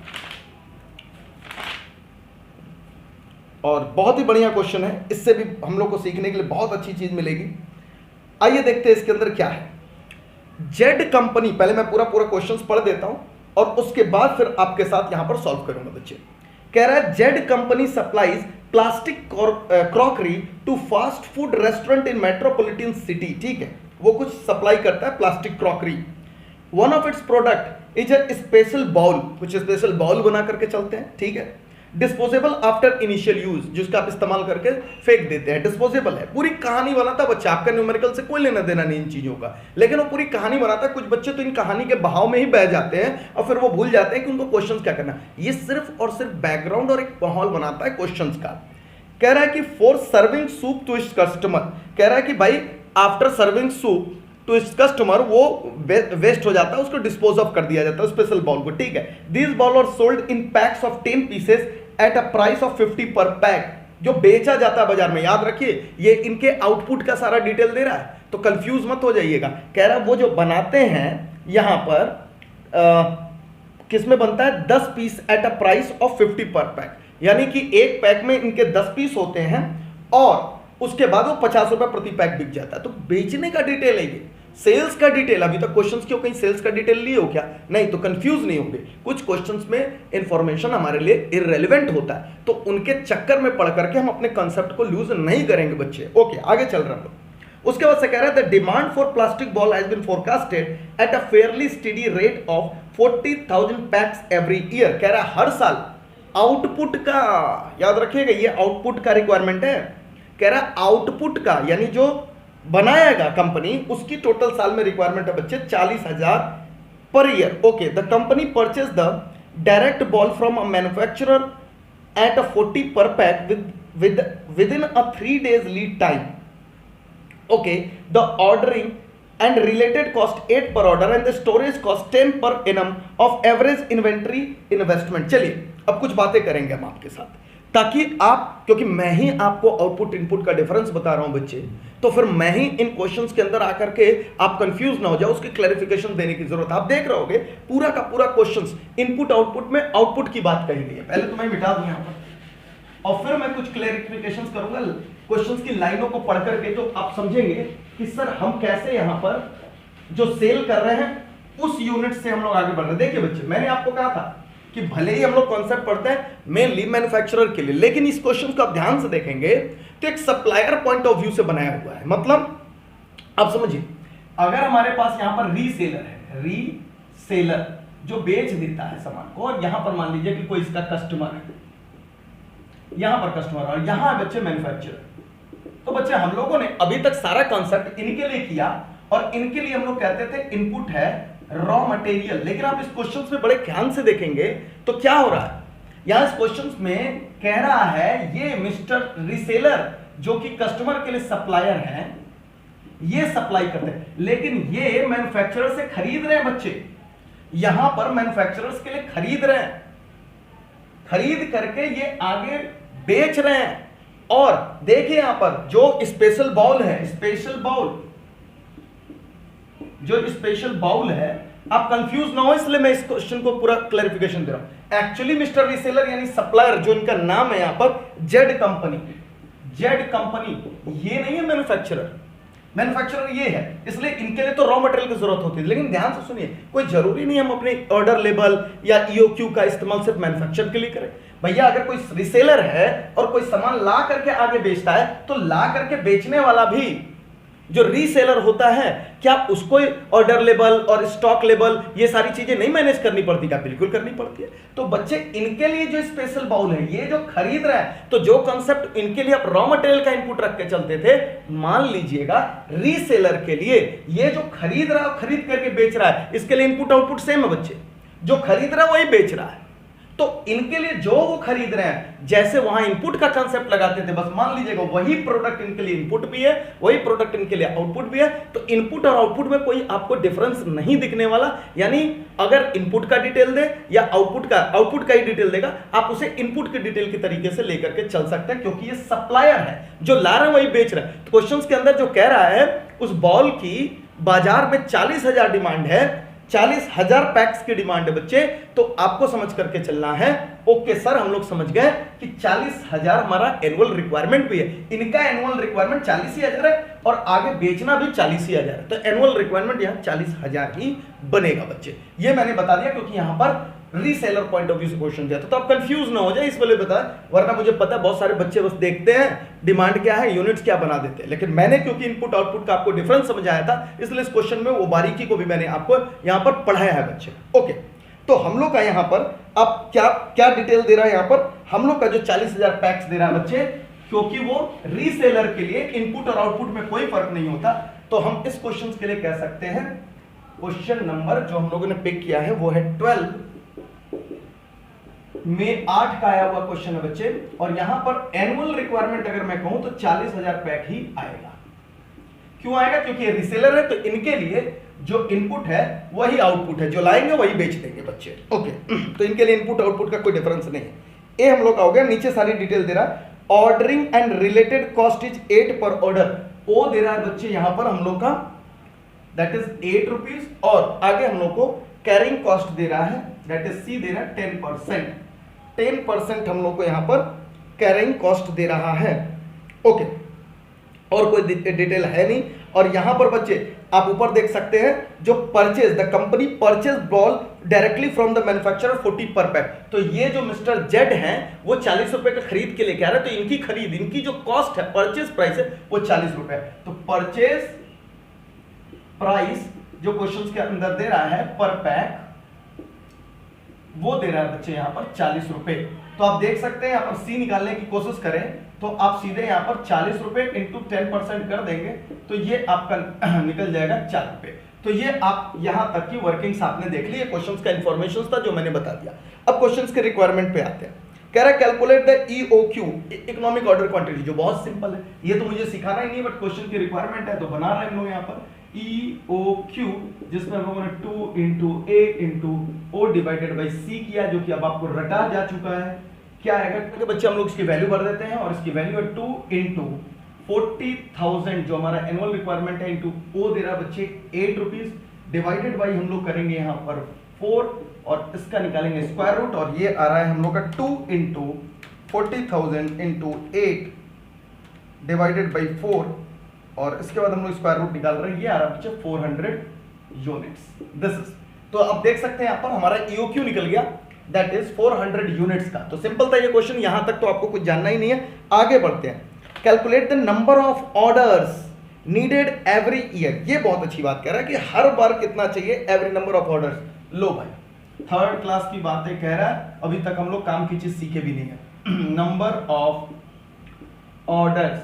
और बहुत ही बढ़िया क्वेश्चन है, इससे भी हम लोग को सीखने के लिए बहुत अच्छी चीज मिलेगी। आइए देखते हैं इसके अंदर क्या है। जेड कंपनी, पहले मैं पूरा क्वेश्चंस पढ़ देता हूं और उसके बाद फिर आपके साथ यहां पर सॉल्व करूंगा बच्चे। कह रहा है Z company supplies plastic crockery to fast food restaurant in metropolitan city. ठीक है, वो कुछ सप्लाई करता है plastic crockery. One of its product is a special bowl, कुछ स्पेशल बाउल बना करके चलते हैं। ठीक है, डिस्पोजेबल आफ्टर इनिशियल यूज, जिसका आप इस्तेमाल करके फेंक देते हैं, डिस्पोजेबल है। पूरी कहानी बनाता बच्चा, आपका न्यूमेरिकल से कोई लेना देना नहीं इन चीजों का, लेकिन वो पूरी कहानी बनाता है। कुछ बच्चे तो इन कहानी के बहाव में ही बह जाते हैं और फिर वो भूल जाते हैं कि उनको क्वेश्चंस क्या करना है। ये सिर्फ और सिर्फ बैकग्राउंड और एक माहौल बनाता है क्वेश्चंस का। कह रहा है कि for serving soup to its customer, कह रहा है कि भाई after serving soup to its customer वो वेस्ट हो जाता है, उसको डिस्पोज ऑफ कर दिया जाता है स्पेशल बाउल को। ठीक है, this bowl are sold in packs of 10 pieces at a price of 50 per pack, जो बेचा जाता है बाजार में। याद रखिए ये इनके आउटपुट का सारा डिटेल दे रहा है, तो कंफ्यूज मत हो जाइएगा। कह रहा है वो जो बनाते हैं यहां पर किसमें बनता है, 10 piece at a price of 50 per pack, यानी कि एक पैक में इनके 10 पीस होते हैं और उसके बाद वो 50 रुपए प्रति पैक बिक जाता है। तो बेचने का डिटेल है ये, सेल्स का डिटेल। अभी तक क्वेश्चंस क्यों कहीं सेल्स का डिटेल लिए हो क्या? नहीं, तो कंफ्यूज नहीं होंगे। कुछ क्वेश्चंस में इंफॉर्मेशन हमारे लिए इररेलेवेंट होता है, तो उनके चक्कर में पढ़ करके हम अपने कंसेप्ट को लूज नहीं करेंगे बच्चे। ओके, आगे चल रहा है। उसके बाद से कह रहा है the demand for plastic bowl has been forecasted at a fairly steady rate of 40,000 packs every year. कह रहा है हर साल आउटपुट का, याद रखिएगा ये आउटपुट का रिक्वायरमेंट है। कह रहा है आउटपुट का, यानी जो बनाएगा कंपनी, उसकी टोटल साल में रिक्वायरमेंट है बच्चे 40,000 per year. Okay, the company purchase the direct ball from a manufacturer at a 40 पर pack with in a 3 days lead time. Okay, the ordering and related cost 8 per order and the storage cost 10 per annum of average inventory investment। चलिए अब कुछ बातें करेंगे हम आपके साथ, ताकि आप, क्योंकि मैं ही आपको आउटपुट इनपुट का डिफरेंस बता रहा हूं बच्चे, तो फिर मैं ही इन क्वेश्चंस के अंदर आकर के आप कंफ्यूज ना हो जाओ, उसकी क्लैरिफिकेशन देने की जरूरत है। आप देख रहे होगे पूरा का पूरा क्वेश्चंस इनपुट आउटपुट में आउटपुट की बात कही गई है। पहले तो मैं मिटा दूं यहां पर और फिर मैं कुछ क्लैरिफिकेशंस करूंगा क्वेश्चंस की लाइनों को पढ़ करके, तो आप समझेंगे कि सर हम कैसे यहां पर जो सेल कर रहे हैं उस यूनिट से हम लोग आगे बढ़ रहे हैं। देखिए बच्चे, मैंने आपको कहा था कि भले ही हम लोग कॉन्सेप्ट पढ़ते हैं मेनली मैन्युफैक्चरर के लिए, लेकिन इस क्वेश्चन को आप ध्यान से देखेंगे तो एक सप्लायर पॉइंट ऑफ व्यू से बनाया हुआ है। मतलब आप समझिए, अगर हमारे पास यहां पर रीसेलर है, रीसेलर जो बेच देता है सामान को, और यहां पर मान लीजिए कि कोई इसका कस्टमर है, यहां पर कस्टमर और यहां बच्चे मैन्युफैक्चरर। तो बच्चे हम लोगों ने अभी तक सारा कॉन्सेप्ट इनके लिए किया और इनके लिए हम लोग कहते थे इनपुट है रॉ मटेरियल। लेकिन आप इस क्वेश्चंस में बड़े ध्यान से देखेंगे तो क्या हो रहा है, यहां इस क्वेश्चंस में कह रहा है ये मिस्टर रीसेलर जो कि कस्टमर के लिए सप्लायर है, ये सप्लाई करते हैं, लेकिन ये मैन्युफैक्चरर से खरीद रहे हैं बच्चे। यहां पर मैन्युफैक्चरर्स के लिए खरीद रहे हैं, खरीद करके ये आगे बेच रहे हैं। और देखिए यहां पर जो स्पेशल बाउल है, स्पेशल बाउल, जो स्पेशल बाउल है, आप कंफ्यूज ना हो इसलिए मैं इस क्वेश्चन को पूरा क्लैरिफिकेशन दे रहा हूं। एक्चुअली मिस्टर रीसेलर यानी सप्लायर, जो इनका नाम है यहां पर जेड कंपनी, जेड कंपनी, ये नहीं है मैन्युफैक्चरर। मैन्युफैक्चरर ये है, इसलिए इनके लिए तो रॉ मटेरियल की जरूरत होती है। लेकिन ध्यान से सुनिए, कोई जरूरी नहीं हम अपने ऑर्डर लेबल या ईओक्यू का इस्तेमाल सिर्फ मैन्युफैक्चर के लिए करें। भैया अगर कोई रीसेलर है और कोई सामान ला करके आगे बेचता है, तो ला करके बेचने वाला भी जो रीसेलर होता है, क्या उसको ऑर्डर लेबल और स्टॉक लेबल ये सारी चीजें नहीं मैनेज करनी पड़ती? क्या बिल्कुल करनी पड़ती है। तो बच्चे इनके लिए जो स्पेशल बाउल है, ये जो खरीद रहा है, तो जो कंसेप्ट इनके लिए आप रॉ मटेरियल का इनपुट रख के चलते थे, मान लीजिएगा रीसेलर के लिए ये जो खरीद रहा है, खरीद करके बेच रहा है, इसके लिए इनपुट आउटपुट सेम है बच्चे। जो खरीद रहा है वही बेच रहा है, तो इनके लिए जो वो खरीद रहे हैं, जैसे वहां इनपुट का कंसेप्ट लगाते थे, बस मान लीजिएगा वही प्रोडक्ट इनके लिए इनपुट भी है, वही प्रोडक्ट इनके लिए आउटपुट भी है। तो इनपुट और आउटपुट में कोई आपको डिफरेंस नहीं दिखने वाला। यानी अगर इनपुट का डिटेल दे या आउटपुट का ही डिटेल देगा, आप उसे इनपुट की डिटेल की तरीके से लेकर के चल सकते हैं, क्योंकि ये सप्लायर है, जो ला रहे हैं वही बेच रहे हैं। तो क्वेश्चंस के अंदर जो कह रहा है उस बॉल की बाजार में 40,000 डिमांड है, 40,000 पैक्स की डिमांड है बच्चे, तो आपको समझ करके चलना है। ओके सर, हम लोग समझ गए कि 40,000 हमारा एनुअल रिक्वायरमेंट भी है, इनका एनुअल रिक्वायरमेंट 40,000 है और आगे बेचना भी 40,000 है, तो एनुअल रिक्वायरमेंट यहां 40,000 ही बनेगा बच्चे। ये मैंने बता दिया क्योंकि यहां पर रीसेलर पॉइंट ऑफ व्यू से क्वेश्चन दिया था, तो आप कंफ्यूज ना हो जाए इस वाले बताया, वरना मुझे पता है बहुत सारे बच्चे बस देखते हैं डिमांड क्या है, यूनिट्स क्या बना देते हैं, लेकिन मैंने क्योंकि इनपुट आउटपुट का आपको डिफरेंस समझाया था, इसलिए इस क्वेश्चन में वो बारीकी को भी मैंने आपको यहां पर पढ़ाया है बच्चे। ओके, तो हम लोग का यहां पर अब क्या डिटेल दे रहा है, यहां पर हम लोग का जो 40,000 पैक्स दे रहा है बच्चे, क्योंकि वो रीसेलर के लिए इनपुट और आउटपुट में कोई फर्क नहीं होता, तो हम इस क्वेश्चन के लिए कह सकते हैं, क्वेश्चन नंबर जो हम लोगों ने पिक किया है वो है 12 में 8 का आया हुआ क्वेश्चन है बच्चे। और यहां पर एनुअल रिक्वायरमेंट अगर मैं कहूं तो 40,000 पैक ही आएगा। क्यों आएगा? क्योंकि ये रीसेलर है, तो इनके लिए जो इनपुट है वही आउटपुट है, जो लाएंगे वही बेच देंगे बच्चे। ओके, तो इनके लिए इनपुट आउटपुट का कोई डिफरेंस नहीं है। ये हम लोग का हो गया। नीचे सारी डिटेल दे रहा है, ordering and related cost is 8 पर ऑर्डर। ओ दे रहा है बच्चे यहां पर हम लोग का, दैट इज 8 रुपीज, और आगे हम लोग को कैरिंग कॉस्ट दे रहा है, दैट इज सी दे रहा है 10%। 10% हम लोग को यहां पर कैरिंग कॉस्ट दे रहा है। ओके, और कोई डिटेल है नहीं। और यहां पर बच्चे आप ऊपर देख सकते हैं, जो purchase, the company purchase ball directly from the manufacturer 40 पर पैक। तो ये जो मिस्टर जेड हैं वो 40 रुपए का खरीद के लेके आ रहे हैं, तो इनकी खरीद, इनकी जो कॉस्ट है, परचेज प्राइस है वो 40 रुपए। तो परचेज प्राइस जो क्वेश्चन के अंदर दे रहा है पर पैक, वो दे रहा है बच्चे यहां पर 40 रुपए। तो आप देख सकते हैं यहां पर सी निकालने की कोशिश करें तो आप सीधे यहां पर 40 रुपए इंटू 10% कर देंगे तो ये आपका निकल जाएगा 4 रुपए। तो ये आप यहां तक की वर्किंग्स आपने देख ली, ये क्वेश्चंस का इंफॉर्मेशन था जो मैंने बता दिया। अब क्वेश्चंस के रिक्वायरमेंट पे आते हैं। कह रहा है calculate the EOQ, economic order quantity, जो बहुत सिंपल है, ये तो मुझे सिखाना ही नहीं है, बट क्वेश्चन की रिक्वायरमेंट है तो बना रहे हैं हम लोग यहां पर EOQ, जिसमें हम लोगों ने 2 into A into O divided by C किया, जो कि अब आपको रटा जा चुका है। क्या आएगा कि बच्चे हम लोग इसकी वैल्यू भर देते हैं, और इसकी वैल्यू है 2 इंटू 40,000 जो हमारा एनुअल रिक्वायरमेंट है, इंटू O दे रहा बच्चे 8 रुपीज, डिवाइडेड बाई हम लोग करेंगे यहाँ पर 4 और इसका निकालेंगे स्क्वायर रूट, और ये आ रहा है हम लोग का 2 इंटू 40,000 इंटू 8 डिवाइडेड बाई 4, और इसके बाद हम लोग स्क्वायर रूट निकाल रहे हैं, ये आ रहा है बच्चे 400 यूनिट्स। दिस इज, तो अब देख सकते हैं यहाँ पर हमारा EOQ निकल गया, दैट इज 400 यूनिट्स का। तो सिंपल था ये क्वेश्चन, यहां तक तो आपको कुछ जानना ही नहीं है। आगे बढ़ते हैं। Calculate the number of orders needed every year. ये बहुत अच्छी बात कह रहा है कि हर बार कितना चाहिए, एवरी नंबर ऑफ ऑर्डर्स। लो भाई, थर्ड क्लास की बातें कह रहा है, अभी तक हम लोग काम की चीज सीखे भी नहीं है। नंबर ऑफ ऑर्डर्स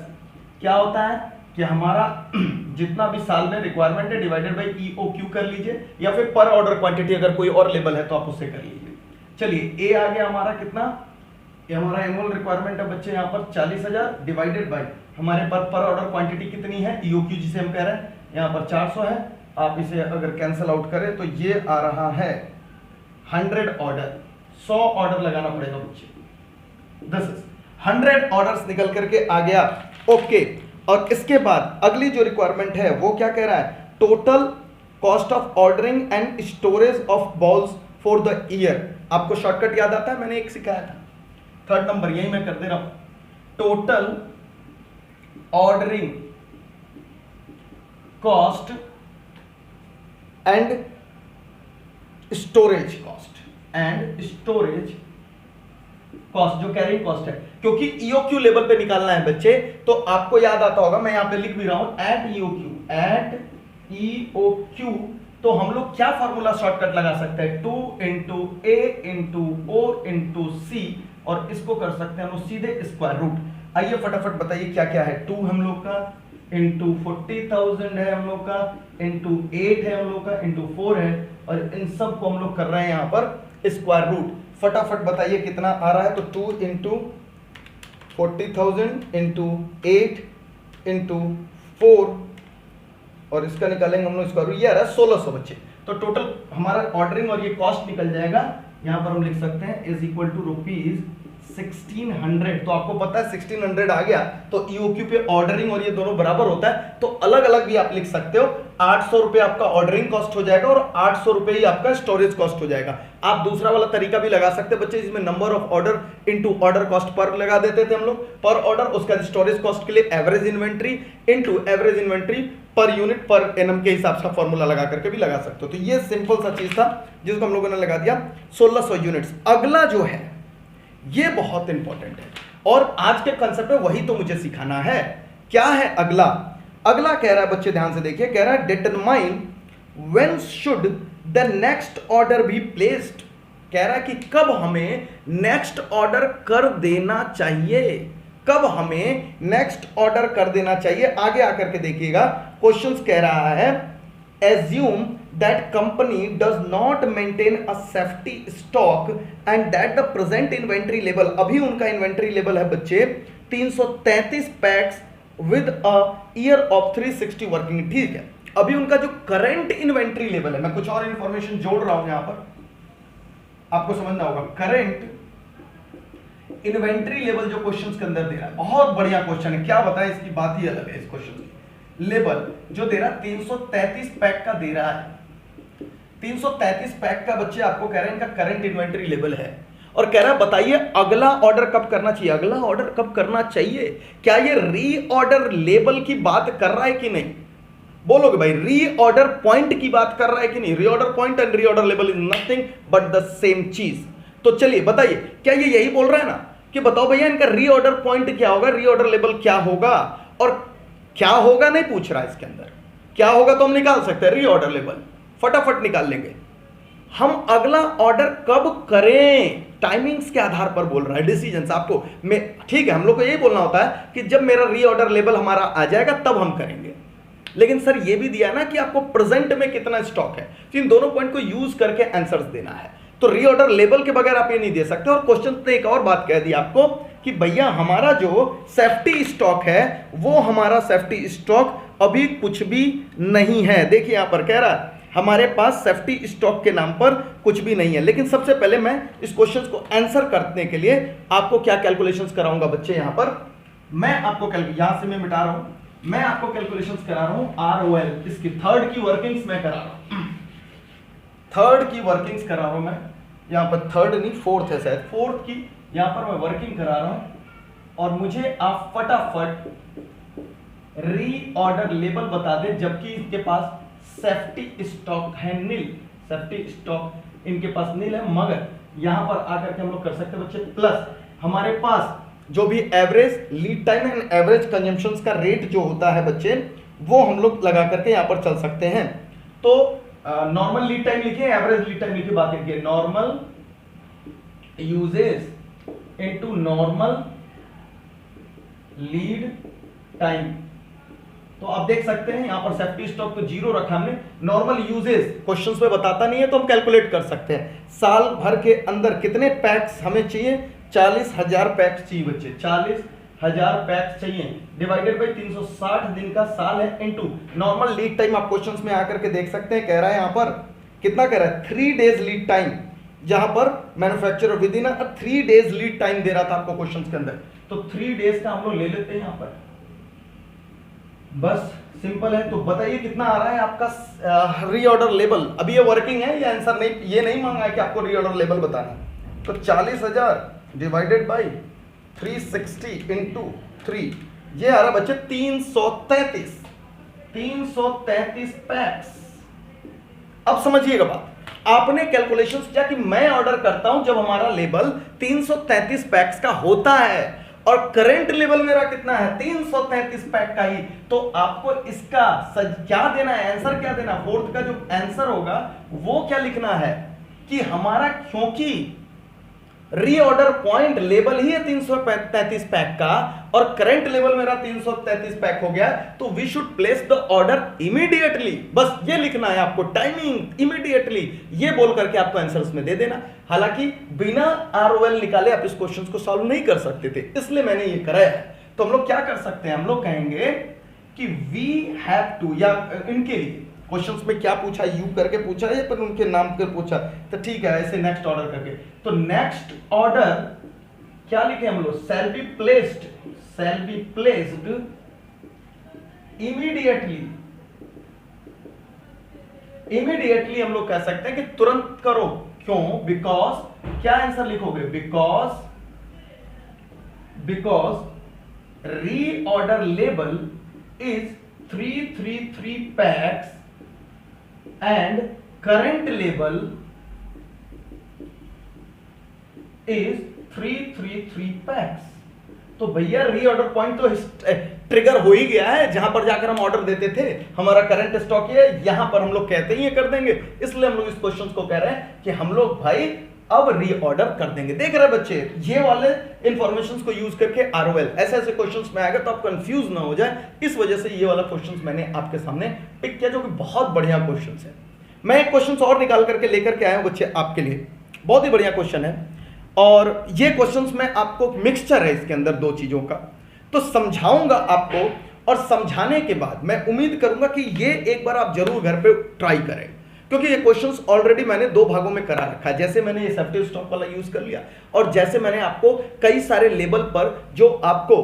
क्या होता है कि हमारा जितना भी साल में रिक्वायरमेंट है डिवाइडेड बाई EOQ कर लीजिए, या फिर पर ऑर्डर क्वांटिटी अगर कोई और लेवल है तो आप उससे कर लीजिए। चलिए A आ गया हमारा कितना, ये हमारा एनुअल रिक्वायरमेंट है बच्चे यहाँ पर 40,000 डिवाइडेड बाई हमारे पर ऑर्डर क्वांटिटी कितनी है EOQ जिसे हम कह रहे हैं, यहाँ पर 400 है। आप इसे अगर कैंसिल आउट करें तो ये आ रहा है 100 ऑर्डर, 100 ऑर्डर लगाना पड़ेगा बच्चे। दिस इज 100 ऑर्डर्स निकल करके आ गया। ओके, और इसके बाद अगली जो रिक्वायरमेंट है वो क्या कह रहा है, total cost of ordering and storage of balls for the year. आपको शॉर्टकट याद आता है, मैंने एक सिखाया था, थर्ड नंबर यही मैं कर दे रहा हूं। Total ordering cost and storage cost जो कैरिंग कॉस्ट है, क्योंकि EOQ लेवल पे निकालना है बच्चे, तो आपको याद आता होगा, मैं यहां पे लिख भी रहा हूं, एट EOQ। तो हम लोग क्या फॉर्मूला शॉर्टकट लगा सकते हैं, 2 into A into O into C, और इसको कर सकते हैं हम लोग सीधे स्क्वायर रूट। आइए फटाफट बताइए क्या क्या है। 2 हम लोग का इंटू 40,000 है हम लोग का, इंटू 8 है हम लोग का, इंटू 4 है, और इन सब को हम लोग कर रहे हैं यहाँ पर स्क्वायर रूट। फटाफट बताइए कितना आ रहा है। तो 2 इंटू 40,000 इंटू 8 इंटू 4 और इसका निकालेंगे हम लोग इसका, ये आ रहा है 1600 बच्चे। तो टोटल हमारा ऑर्डरिंग और ये कॉस्ट निकल जाएगा, यहां पर हम लिख सकते हैं इज इक्वल टू रुपीज 1600। तो आपको पता है 1600 आ गया तो ईओक्यू पे ऑर्डरिंग और ये दोनों बराबर होता है, तो अलग अलग भी आप लिख सकते हो। 800 रुपए आपका ऑर्डरिंग कॉस्ट हो जाएगा और 800 रुपए ही आपका स्टोरेज कॉस्ट हो जाएगा। आप दूसरा वाला तरीका भी लगा सकते हैं बच्चे, जिसमें number of order into order cost per लगा देते थे हम लोग पर ऑर्डर, उसका स्टोरेज कॉस्ट के लिए average inventory into average inventory per unit पर एनएम के हिसाब से फॉर्मूला लगा करके भी लगा सकते हो। तो ये सिंपल सा चीज था जिसको हम लोगों ने लगा दिया 1600 यूनिट्स। अगला जो है ये बहुत इंपॉर्टेंट है और आज के कंसेप्ट में वही तो मुझे सिखाना है। क्या है अगला? अगला कह रहा है बच्चे ध्यान से देखिए, कह रहा है determine when should the next order be placed. कह रहा है कि कब हमें नेक्स्ट ऑर्डर कर देना चाहिए, कब हमें नेक्स्ट ऑर्डर कर देना चाहिए। आगे आकर के देखिएगा क्वेश्चंस कह रहा है assume that company does not maintain a safety stock and that the present inventory level, अभी उनका इन्वेंट्री लेवल है बच्चे 333 PACS with a year of 360 working. ठीक है, अभी उनका जो करंट इन्वेंट्री लेवल है, मैं कुछ और इंफॉर्मेशन जोड़ रहा हूं यहां पर, आपको समझना होगा। करंट इन्वेंट्री लेवल जो क्वेश्चंस के अंदर दे रहा है, बहुत बढ़िया क्वेश्चन है, क्या बताएं, इसकी बात ही अलग है। इस क्वेश्चन की लेवल जो दे रहा 333 पैक का दे रहा है, 333 पैक का बच्चे आपको कह रहे हैं इनका करंट इन्वेंट्री लेवल है और कह रहा है बताइए अगला ऑर्डर कब करना चाहिए। अगला ऑर्डर कब करना चाहिए? क्या ये री ऑर्डर लेवल की बात कर रहा है कि नहीं? बोलोगे भाई री ऑर्डर पॉइंट की बात कर रहा है कि नहीं? री order point and re order level is nothing but the same चीज। तो चलिए बताइए, क्या ये यही बोल रहा है ना कि बताओ भैया इनका री ऑर्डर पॉइंट क्या होगा, री ऑर्डर लेवल क्या होगा, और क्या होगा नहीं पूछ रहा है इसके अंदर। क्या होगा तो हम निकाल सकते हैं, री ऑर्डर लेवल फटाफट निकाल लेंगे। हम अगला ऑर्डर कब करें टाइमिंग्स के आधार पर बोल रहा है, डिसीजन आपको मैं, ठीक है, हम लोग को यही बोलना होता है कि जब मेरा री ऑर्डर लेवल हमारा आ जाएगा तब हम करेंगे। लेकिन सर ये भी दिया ना कि आपको प्रेजेंट में कितना स्टॉक है, तो इन दोनों पॉइंट को यूज करके आंसर्स देना है। तो री ऑर्डर लेवल के बगैर आप ये नहीं दे सकते। और क्वेश्चन ने एक और बात कह दी आपको कि भैया हमारा जो सेफ्टी स्टॉक है वो हमारा सेफ्टी स्टॉक अभी कुछ भी नहीं है। देखिए यहां पर कह रहा है हमारे पास सेफ्टी स्टॉक के नाम पर कुछ भी नहीं है। लेकिन सबसे पहले मैं इस क्वेश्चन को आंसर करने के लिए आपको क्या कैलकुलेशंस कराऊंगा बच्चे। यहां पर मैं आपको यहां से मैं मिटा रहा हूं, मैं आपको कैलकुलेशंस करा रहा हूं ROL, इसकी थर्ड की वर्किंग्स मैं करा रहा हूं, थर्ड की वर्किंग्स करा रहा हूं मैं। यहां पर थर्ड नहीं फोर्थ है शायद, फोर्थ की यहां पर मैं वर्किंग करा रहा हूं और मुझे आप फटाफट री ऑर्डर लेवल बता दें, जबकि इसके पास सेफ्टी स्टॉक है नील, सेफ्टी स्टॉक इनके पास नील है। मगर यहां पर आकर के हम लोग कर सकते हैं बच्चे प्लस हमारे पास जो भी average lead time and average consumption का रेट जो होता है बच्चे वो हम लोग लगा करके यहां पर चल सकते हैं। तो नॉर्मल लीड टाइम लिखिए, एवरेज लीड टाइम लिखिए, बात लिखिए normal usage into normal lead time. तो आप देख सकते हैं यहां पर सेफ्टी स्टॉक तो 0 रखा हमने, नॉर्मल यूजेज क्वेश्चंस में बताता नहीं है तो हम कैलकुलेट कर सकते हैं। साल भर के अंदर कितने पैक्स हमें चाहिए, 40,000 पैक्स चाहिए बच्चे, 40,000 पैक्स चाहिए, डिवाइडेड बाय 360 दिन का साल है, इनटू नॉर्मल लीड टाइम। आप क्वेश्चंस में आकर के देख सकते हैं, कह रहा है यहां पर कितना कह रहा है 3 डेज लीड टाइम, जहां पर manufacturer within 3 days lead time दे रहा था आपको क्वेश्चंस के अंदर। तो 3 डेज का हम लोग ले लेते हैं यहां पर, बस सिंपल है। तो बताइए कितना आ रहा है आपका रीऑर्डर लेवल। अभी ये वर्किंग है, ये आंसर नहीं, ये नहीं मांगा है कि आपको रीऑर्डर लेवल बताना है। तो 40,000 डिवाइडेड बाय 360 इंटू 3, ये आ रहा बच्चे 333 पैक्स। अब समझिएगा बात, आपने कैलकुलेशंस किया कि मैं ऑर्डर करता हूं जब हमारा लेवल 333 पैक्स का होता है और करंट लेवल मेरा कितना है 333 पैक का ही। तो आपको इसका क्या देना है, आंसर क्या देना, फोर्थ का जो आंसर होगा वो क्या लिखना है कि हमारा, क्योंकि रीऑर्डर पॉइंट लेवल ही है 333 पैक का और करंट लेवल मेरा 333 पैक हो गया, तो we should place the order immediately. बस ये लिखना है आपको, टाइमिंग इमीडिएटली, ये बोल करके आपको आंसर उसमें दे देना। हालांकि बिना ROL निकाले आप इस क्वेश्चन को सॉल्व नहीं कर सकते थे, इसलिए मैंने ये कराया है। तो हम लोग क्या कर सकते हैं, हम लोग कहेंगे कि वी हैव टू, या इनके लिए क्वेश्चंस में क्या पूछा, यू करके पूछा है पर उनके नाम कर पूछा, तो ठीक है ऐसे नेक्स्ट ऑर्डर करके। तो नेक्स्ट ऑर्डर क्या लिखे हम लोग, शैल बी प्लेस्ड इमीडिएटली हम लोग कह सकते हैं कि तुरंत करो। क्यों? बिकॉज क्या आंसर लिखोगे, because reorder level is 333 PACS and current level is 333 packs। तो भैया रीऑर्डर पॉइंट तो ट्रिगर हो ही गया है, जहां पर जाकर हम ऑर्डर देते थे हमारा करंट स्टॉक है, यहां पर हम लोग कहते ही कर देंगे, इसलिए हम लोग इस क्वेश्चन को कह रहे हैं कि हम लोग भाई अब रीऑर्डर कर देंगे। देख रहे बच्चे, ये वाले इंफॉर्मेशंस को यूज करके ROL ऐसे क्वेश्चंस में आएगा तो आप कंफ्यूज ना हो जाए, इस वजह से ये वाला क्वेश्चंस मैंने आपके सामने पिक किया, जो कि बहुत बढ़िया क्वेश्चंस है। मैं एक क्वेश्चंस और निकाल करके लेकर के आया हूं बच्चे आपके लिए, बहुत ही बढ़िया क्वेश्चन है, और ये क्वेश्चंस में आपको मिक्सचर है इसके अंदर दो चीजों का, तो समझाऊंगा आपको, और समझाने के बाद मैं उम्मीद करूंगा कि ये एक बार आप जरूर घर पे ट्राई करें, क्योंकि ये क्वेश्चंस ऑलरेडी मैंने दो भागों में करा रखा है। जैसे मैंने ये सेफ्टी स्टॉक वाला यूज कर लिया, और जैसे मैंने आपको कई सारे लेवल पर जो आपको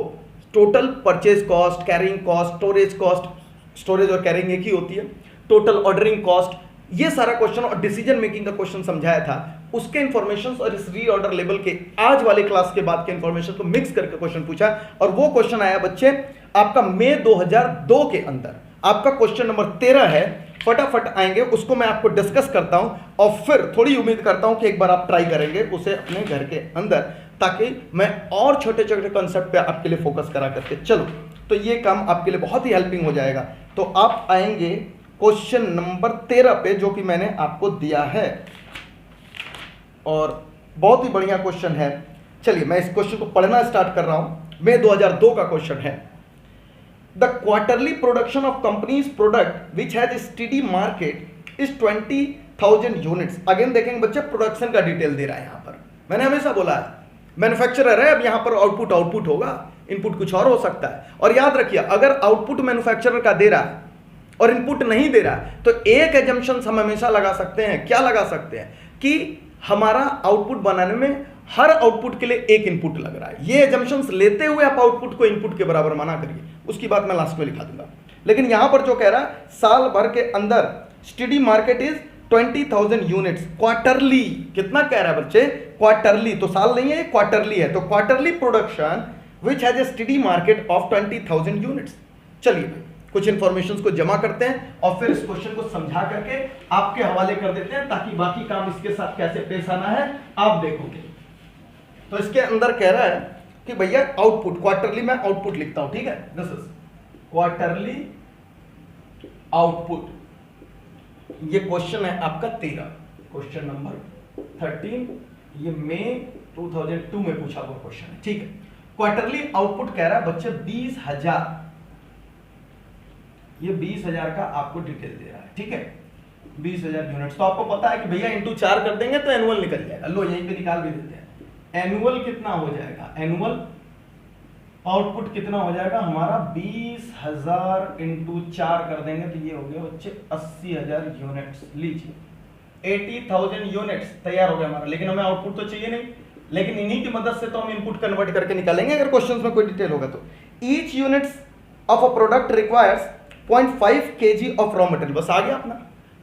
total purchase cost, carrying cost, storage cost, storage और कैरिंग एक ही होती है, टोटल ऑर्डरिंग कॉस्ट, ये सारा क्वेश्चन और डिसीजन मेकिंग का क्वेश्चन समझाया था, उसके इंफॉर्मेशन और इस रीऑर्डर लेवल के आज वाले क्लास के बाद के इंफॉर्मेशन को मिक्स करके क्वेश्चन पूछा, और वो क्वेश्चन आया बच्चे आपका मई 2002 के अंदर। आपका क्वेश्चन नंबर 13 है, फटाफट आएंगे, उसको मैं आपको डिस्कस करता हूं, और फिर थोड़ी उम्मीद करता हूं कि एक बार आप ट्राई करेंगे उसे अपने घर के अंदर, ताकि मैं और छोटे छोटे कॉन्सेप्ट पे आपके लिए फोकस करा करके चलो, तो ये काम आपके लिए बहुत ही हेल्पिंग हो जाएगा। तो आप आएंगे क्वेश्चन नंबर 13 पे, जो कि मैंने आपको दिया है, और बहुत ही बढ़िया क्वेश्चन है। चलिए मैं इस क्वेश्चन को पढ़ना स्टार्ट कर रहा हूं। मई 2002 का क्वेश्चन है, the quarterly production of companies product which has study market is 20,000 units. Again देखेंगे बच्चे, प्रोडक्शन का डिटेल दे रहा है यहां पर, मैंने हमेशा बोला है मैन्युफैक्चरर है, अब यहां पर आउटपुट होगा, इनपुट कुछ और हो सकता है। और याद रखिए, अगर आउटपुट मैन्युफैक्चरर का दे रहा है और इनपुट नहीं दे रहा है, तो एक एजम्पशन हम हमेशा लगा सकते हैं, क्या लगा सकते हैं, कि हमारा आउटपुट बनाने में हर आउटपुट के लिए एक इनपुट लग रहा है। ये एजम्पशंस लेते हुए आप आउटपुट को इनपुट के बराबर माना करिए, उसकी बात मैं लास्ट में लिखा दूंगा। लेकिन यहां पर जो कह रहा है, साल भर के अंदर study market is 20,000 units, quarterly कितना कह रहा है बच्चे, क्वार्टरली, तो साल नहीं है, क्वार्टरली है, तो quarterly production which has a study market of 20,000 units. चलिए कुछ इंफॉर्मेशंस को जमा करते हैं और फिर इस क्वेश्चन को समझा करके आपके हवाले कर देते हैं, ताकि बाकी काम इसके साथ कैसे पेश आना है आप देखोगे। तो इसके अंदर कह रहा है कि भैया आउटपुट, क्वार्टरली मैं आउटपुट लिखता हूं, ठीक है, दिस इज क्वार्टरली आउटपुट। ये क्वेश्चन है आपका 13, क्वेश्चन नंबर 13, ये मई 2002 में पूछा हुआ क्वेश्चन है, ठीक है। क्वार्टरली आउटपुट कह रहा है बच्चे 20,000, ये 20,000 का आपको डिटेल दे रहा है, ठीक है, 20,000 यूनिट्स। तो आपको पता है कि भैया इंटू 4 कर देंगे तो एनुअल निकल जाएगा, लो यहीं पे निकाल भी देते हैं। एनुअल कितना हो जाएगा, एनुअल आउटपुट कितना हो जाएगा हमारा, 20,000 इंटू 4 कर देंगे तो ये हो गया बच्चे 80,000 यूनिट्स। लीजिए 80,000 यूनिट्स तैयार हो गया हमारा, लेकिन हमें आउटपुट तो चाहिए नहीं, लेकिन इन्हीं की मदद से तो हम इनपुट कन्वर्ट करके निकालेंगे अगर क्वेश्चंस में कोई डिटेल होगा तो। Each units of a product requires 0.5 kg of raw material, बस आ गया अपना।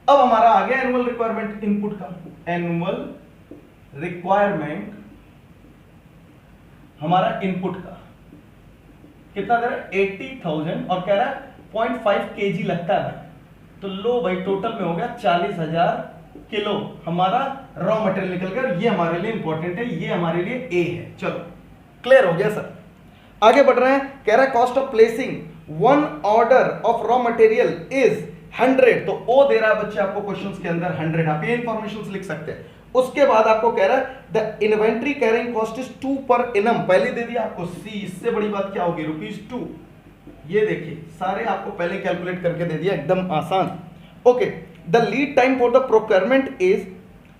अब हमारा आ गया एनुअल रिक्वायरमेंट इनपुट का, एनुअल रिक्वायरमेंट हमारा इनपुट का कितना दे रहा है 80,000, और कह रहा है 0.5 kg लगता है, तो लो भाई टोटल में हो गया 40,000 किलो हमारा रॉ मटेरियल निकल गया। ये हमारे लिए इंपॉर्टेंट है, ये हमारे लिए ए है। चलो क्लियर हो गया सर, आगे बढ़ रहे हैं। कह रहा है cost of placing one order of raw material is 100, तो ओ दे रहा है बच्चे आपको क्वेश्चंस के अंदर 100, आप ये इंफॉर्मेशन लिख सकते हैं। उसके बाद आपको कह रहा है the inventory carrying cost is 2 per annum, पहले दे दिया आपको सी, इससे बड़ी बात क्या होगी ₹2। ये देखिए सारे आपको पहले कैलकुलेट करके दे दिया, एकदम आसान। Okay, the lead time for the procurement is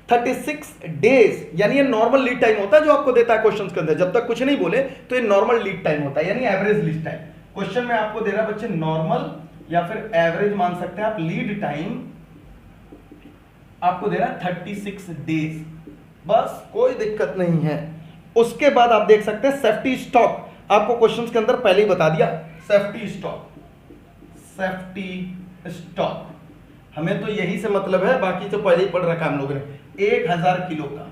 36 days, यानी ये नॉर्मल लीड टाइम होता है जो आपको देता है क्वेश्चन के अंदर, जब तक कुछ नहीं बोले तो ये नॉर्मल लीड टाइम होता है, यानी एवरेज लीड टाइम। क्वेश्चन में आपको दे रहा है बच्चे नॉर्मल या फिर एवरेज मान सकते हैं आप, लीड टाइम आपको दे रहा है 36 डेज, बस कोई दिक्कत नहीं है। उसके बाद आप देख सकते हैं सेफ्टी स्टॉक, आपको क्वेश्चंस के अंदर पहले ही बता दिया, सेफ्टी स्टॉक, सेफ्टी स्टॉक हमें तो यही से मतलब है, बाकी तो पहले ही पढ़ रखा हम लोगों ने, 1000 किलो का,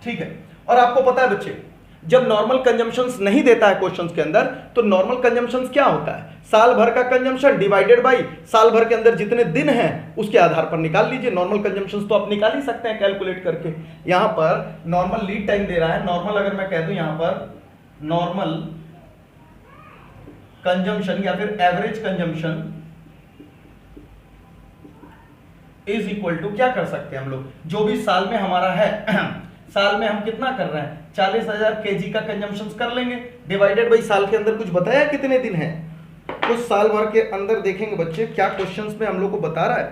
ठीक है। और आपको पता है बच्चे, जब नॉर्मल कंजम्पशंस नहीं देता है क्वेश्चंस के अंदर, तो नॉर्मल कंजम्पशंस क्या होता है, साल भर का कंजम्पशन डिवाइडेड बाय साल भर के अंदर जितने दिन हैं उसके आधार पर निकाल लीजिए। नॉर्मल कंजम्पशंस तो आप निकाल ही सकते हैं कैलकुलेट करके। यहां पर नॉर्मल लीड टाइम दे रहा है, नॉर्मल अगर मैं कह दूं यहां पर नॉर्मल कंजम्पशन या फिर average consumption is equal to, क्या कर सकते हैं हम लोग, जो भी साल में हमारा है साल में हम कितना कर रहे हैं, 40,000 kg का कंजम्पशन कर लेंगे, डिवाइडेड बाई साल के अंदर कुछ बताया कितने दिन है, कुछ साल भर के अंदर देखेंगे बच्चे क्या क्वेश्चंस में हम लोग को बता रहा है,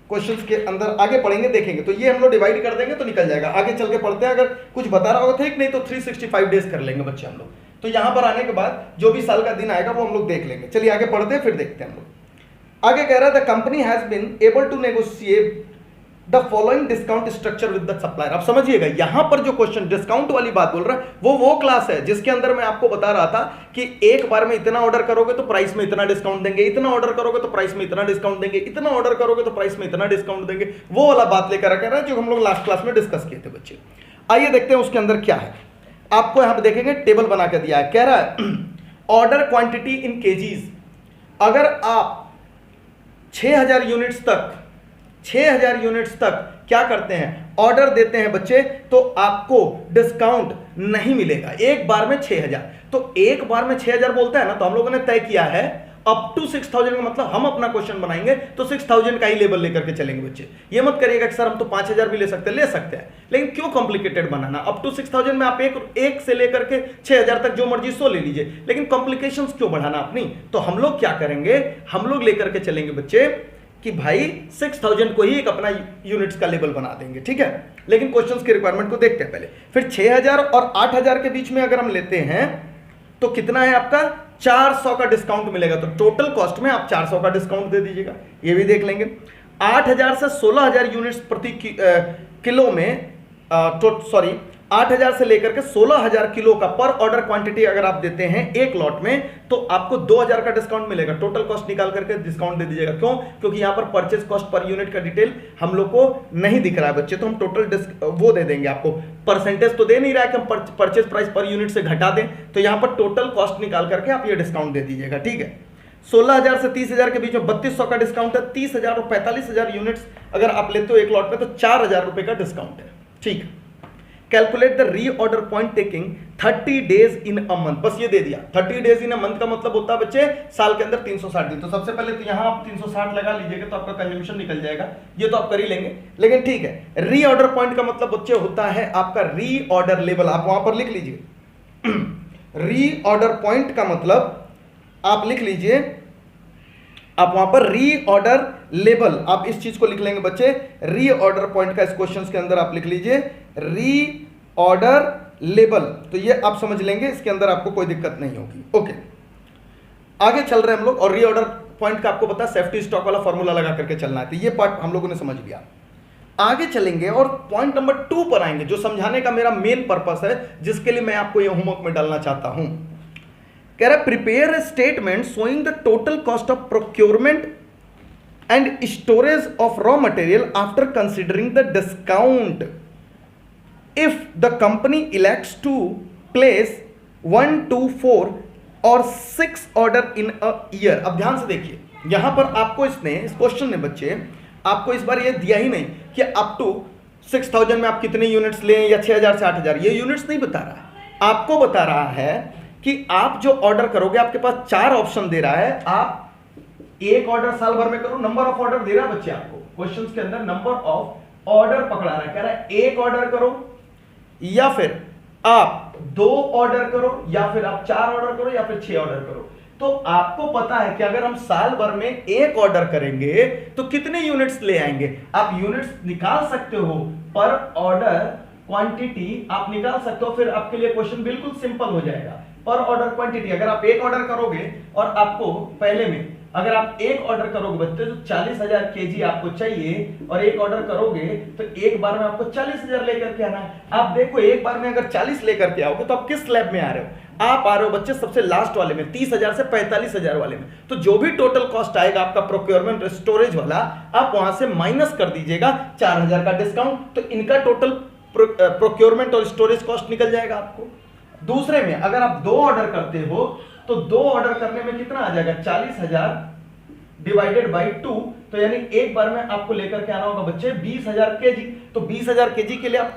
क्वेश्चंस के अंदर आगे पढ़ेंगे देखेंगे, तो ये हम लोग डिवाइड कर देंगे तो निकल जाएगा। आगे चल के पढ़ते हैं, अगर कुछ बता रहा होगा ठीक, नहीं तो 365 डेज कर लेंगे बच्चे हम लोग। तो यहां पर आने के बाद जो भी साल का दिन आएगा वो हम लोग देख लेंगे। चलिए आगे पढ़ते हैं, फिर देखते हैं हम लोग। आगे कह रहा है the company has been able to negotiate the following discount structure with the supplier. आप समझिएगा यहां पर जो क्वेश्चन डिस्काउंट वाली बात बोल रहा है वो क्लास है जिसके अंदर मैं आपको बता रहा था कि एक बार में इतना ऑर्डर करोगे तो प्राइस में इतना डिस्काउंट देंगे, इतना ऑर्डर करोगे तो प्राइस में इतना डिस्काउंट देंगे, इतना ऑर्डर करोगे तो प्राइस में इतना डिस्काउंट देंगे, वो वाला बात लेकर आ रहा है जो हम लोग लास्ट क्लास में डिस्कस किए थे बच्चे। आइए देखते हैं उसके अंदर क्या है। आपको यहां पर देखेंगे टेबल बना के दिया है, कह रहा है ऑर्डर क्वांटिटी इन केजीज। अगर आप 6000 यूनिट्स तक क्या करते हैं, ऑर्डर देते हैं बच्चे, तो आपको डिस्काउंट नहीं मिलेगा। एक बार में 6000, तो एक बार में 6000 बोलता है ना, तो हम लोगों ने तय किया है अप टू 6000 का मतलब हम अपना क्वेश्चन बनाएंगे तो 6000 का ही लेवल लेकर के चलेंगे बच्चे। ये मत करिएगा कि सर हम तो 5000 भी ले सकते हैं, लेकिन क्यों कॉम्प्लिकेटेड बनाना। अप टू 6000 में आप एक से लेकर के 6000 तक जो मर्जी सो ले लीजिए, लेकिन कॉम्प्लिकेशंस क्यों बढ़ाना अपनी। तो हम लोग क्या करेंगे, हम लोग लेकर के चलेंगे बच्चे कि भाई 6000 को ही एक अपना यूनिट्स का लेवल बना देंगे, ठीक है। लेकिन क्वेश्चंस की रिक्वायरमेंट को देखते हैं पहले। फिर 6000 और 8000 के बीच में अगर हम लेते हैं तो कितना है आपका, 400 का डिस्काउंट मिलेगा। तो टोटल कॉस्ट में आप 400 का डिस्काउंट दे दीजिएगा, ये भी देख लेंगे। 8000 से 16000 यूनिट्स प्रति किलो में, 8000 से लेकर के 16000 किलो का पर ऑर्डर क्वांटिटी अगर आप देते हैं एक लॉट में, तो आपको 2000 का डिस्काउंट मिलेगा। टोटल कॉस्ट निकाल करके डिस्काउंट दे दीजिएगा। क्यों, क्योंकि यहां पर परचेज कॉस्ट पर यूनिट का डिटेल हम लोग को नहीं दिख रहा है बच्चे, तो हम टोटल वो दे देंगे आपको। परसेंटेज तो दे नहीं रहा है कि हम परचेज प्राइस पर यूनिट से घटा दें, तो यहां पर टोटल कॉस्ट निकाल करके आप ये डिस्काउंट दे दीजिएगा, ठीक है। 16000 से 30000 के बीच में 3200 का डिस्काउंट है। 30000 और 45000 यूनिट्स अगर आप लेते हो एक लॉट में, तो 4000 रुपए का डिस्काउंट है, ठीक है। Calculate the reorder point taking 30 days in a month, बस ये दे दिया। 30 डेज इन अ मंथ का मतलब होता है बच्चे साल के अंदर 360 दिन। तो सबसे पहले तो यहां आप 360 लगा लीजिएगा तो आपका कंजम्पशन निकल जाएगा, ये तो आप कर ही लेंगे, लेकिन ठीक है। रीऑर्डर पॉइंट का मतलब बच्चे होता है आपका रीऑर्डर लेवल, आप वहां पर लिख लीजिए। रीऑर्डर पॉइंट का मतलब आप लिख लीजिए, आप वहां पर रीऑर्डर लेवल, आप इस चीज को लिख लेंगे बच्चे। रीऑर्डर पॉइंट का इस क्वेश्चन के अंदर आप लिख लीजिए रीऑर्डर लेवल, तो ये आप समझ लेंगे, इसके अंदर आपको कोई दिक्कत नहीं होगी। ओके, आगे चल रहे हैं हम लोग। और रीऑर्डर पॉइंट का आपको पता है सेफ्टी स्टॉक वाला फॉर्मूला लगा करके चलना है, तो ये पार्ट हम लोगों ने समझ लिया। आगे चलेंगे और पॉइंट नंबर 2 पर आएंगे, जो समझाने का मेरा मेन पर्पस है, जिसके लिए मैं आपको ये होमवर्क में डालना चाहता हूं। कह रहा है prepare a statement showing the total cost of procurement and storage of raw material after considering the discount if the company elects to place 1 to 4 और 6 ऑर्डर इन अ ईयर। अब ध्यान से देखिए, यहां पर आपको इसने, इस क्वेश्चन ने बच्चे आपको इस बार ये दिया ही नहीं कि अप टू 6000 में आप कितने यूनिट्स लें या 6000 से 8000, ये यूनिट्स नहीं बता रहा है। आपको बता रहा है कि आप जो ऑर्डर करोगे, आपके पास 4 ऑप्शन दे रहा है। आप एक ऑर्डर साल भर में करो, नंबर ऑफ ऑर्डर दे रहा है बच्चे आपको, क्वेश्चंस के अंदर नंबर ऑफ ऑर्डर पकड़ाना है, कह रहा है एक ऑर्डर करो या फिर आप 2 ऑर्डर करो या फिर आप 4 ऑर्डर करो या फिर 6 ऑर्डर करो। तो आपको पता है कि अगर हम साल भर में एक ऑर्डर करेंगे तो कितने यूनिट्स ले आएंगे। आप यूनिट्स निकाल सकते हो, पर ऑर्डर क्वांटिटी आप निकाल सकते हो, फिर आपके लिए क्वेश्चन बिल्कुल सिंपल हो जाएगा। पर ऑर्डर क्वांटिटी, अगर आप एक ऑर्डर करोगे और आपको पहले में अगर आप एक ऑर्डर करोगे बच्चे तो 40,000 केजी आपको चाहिए, और एक ऑर्डर करोगे तो एक बार में आपको 40,000 लेकर के आना है। आप देखो एक बार में अगर 40 लेकर के आओगे तो आप किस स्लैब में आ रहे हो, आप आ रहे हो बच्चे सबसे लास्ट वाले में, 30,000 से 45,000 वाले में। तो जो भी टोटल कॉस्ट आएगा आपका प्रोक्योरमेंट स्टोरेज वाला, आप वहां से माइनस कर दीजिएगा 4,000 का डिस्काउंट, तो इनका टोटल प्रोक्योरमेंट और स्टोरेज कॉस्ट निकल जाएगा आपको। दूसरे में अगर आप 2 ऑर्डर करते हो तो 2 ऑर्डर करने में कितना आ जाएगा, 40,000 डिवाइडेड बाई 2, तो यानी एक बार में आपको लेकर के आना होगा बच्चे 20,000 केजी। तो 20,000 केजी के लिए आप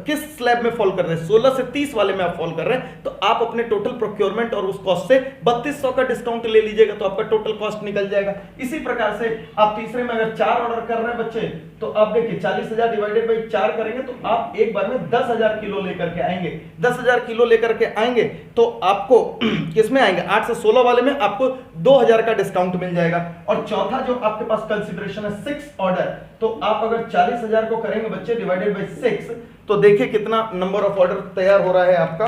किस स्लैब में फॉल कर रहे हैं, 16 से 30 वाले में आप फॉल कर रहे हैं। तो आप अपने टोटल प्रोक्योरमेंट और उस कॉस्ट से 3200 का डिस्काउंट ले लीजिएगा, तो आपका टोटल कॉस्ट निकल जाएगा। इसी प्रकार से आप तीसरे में अगर 4 ऑर्डर कर रहे हैं बच्चे, तो आप देखिए 40,000 डिवाइडेड बाई 4 करेंगे तो आप एक बार में 10,000 किलो लेकर के आएंगे। 10,000 किलो लेकर के आएंगे तो आपको किसमें आएंगे, 8 से 16 वाले में आपको 2,000 का डिस्काउंट मिल जाएगा। और चौथा जो आपके पास कंसिडरेशन है 6 ऑर्डर, तो आप अगर 40,000 को करेंगे बच्चे डिवाइडेड बाई 6, तो देखिए कितना नंबर ऑफ ऑर्डर तैयार हो रहा है आपका,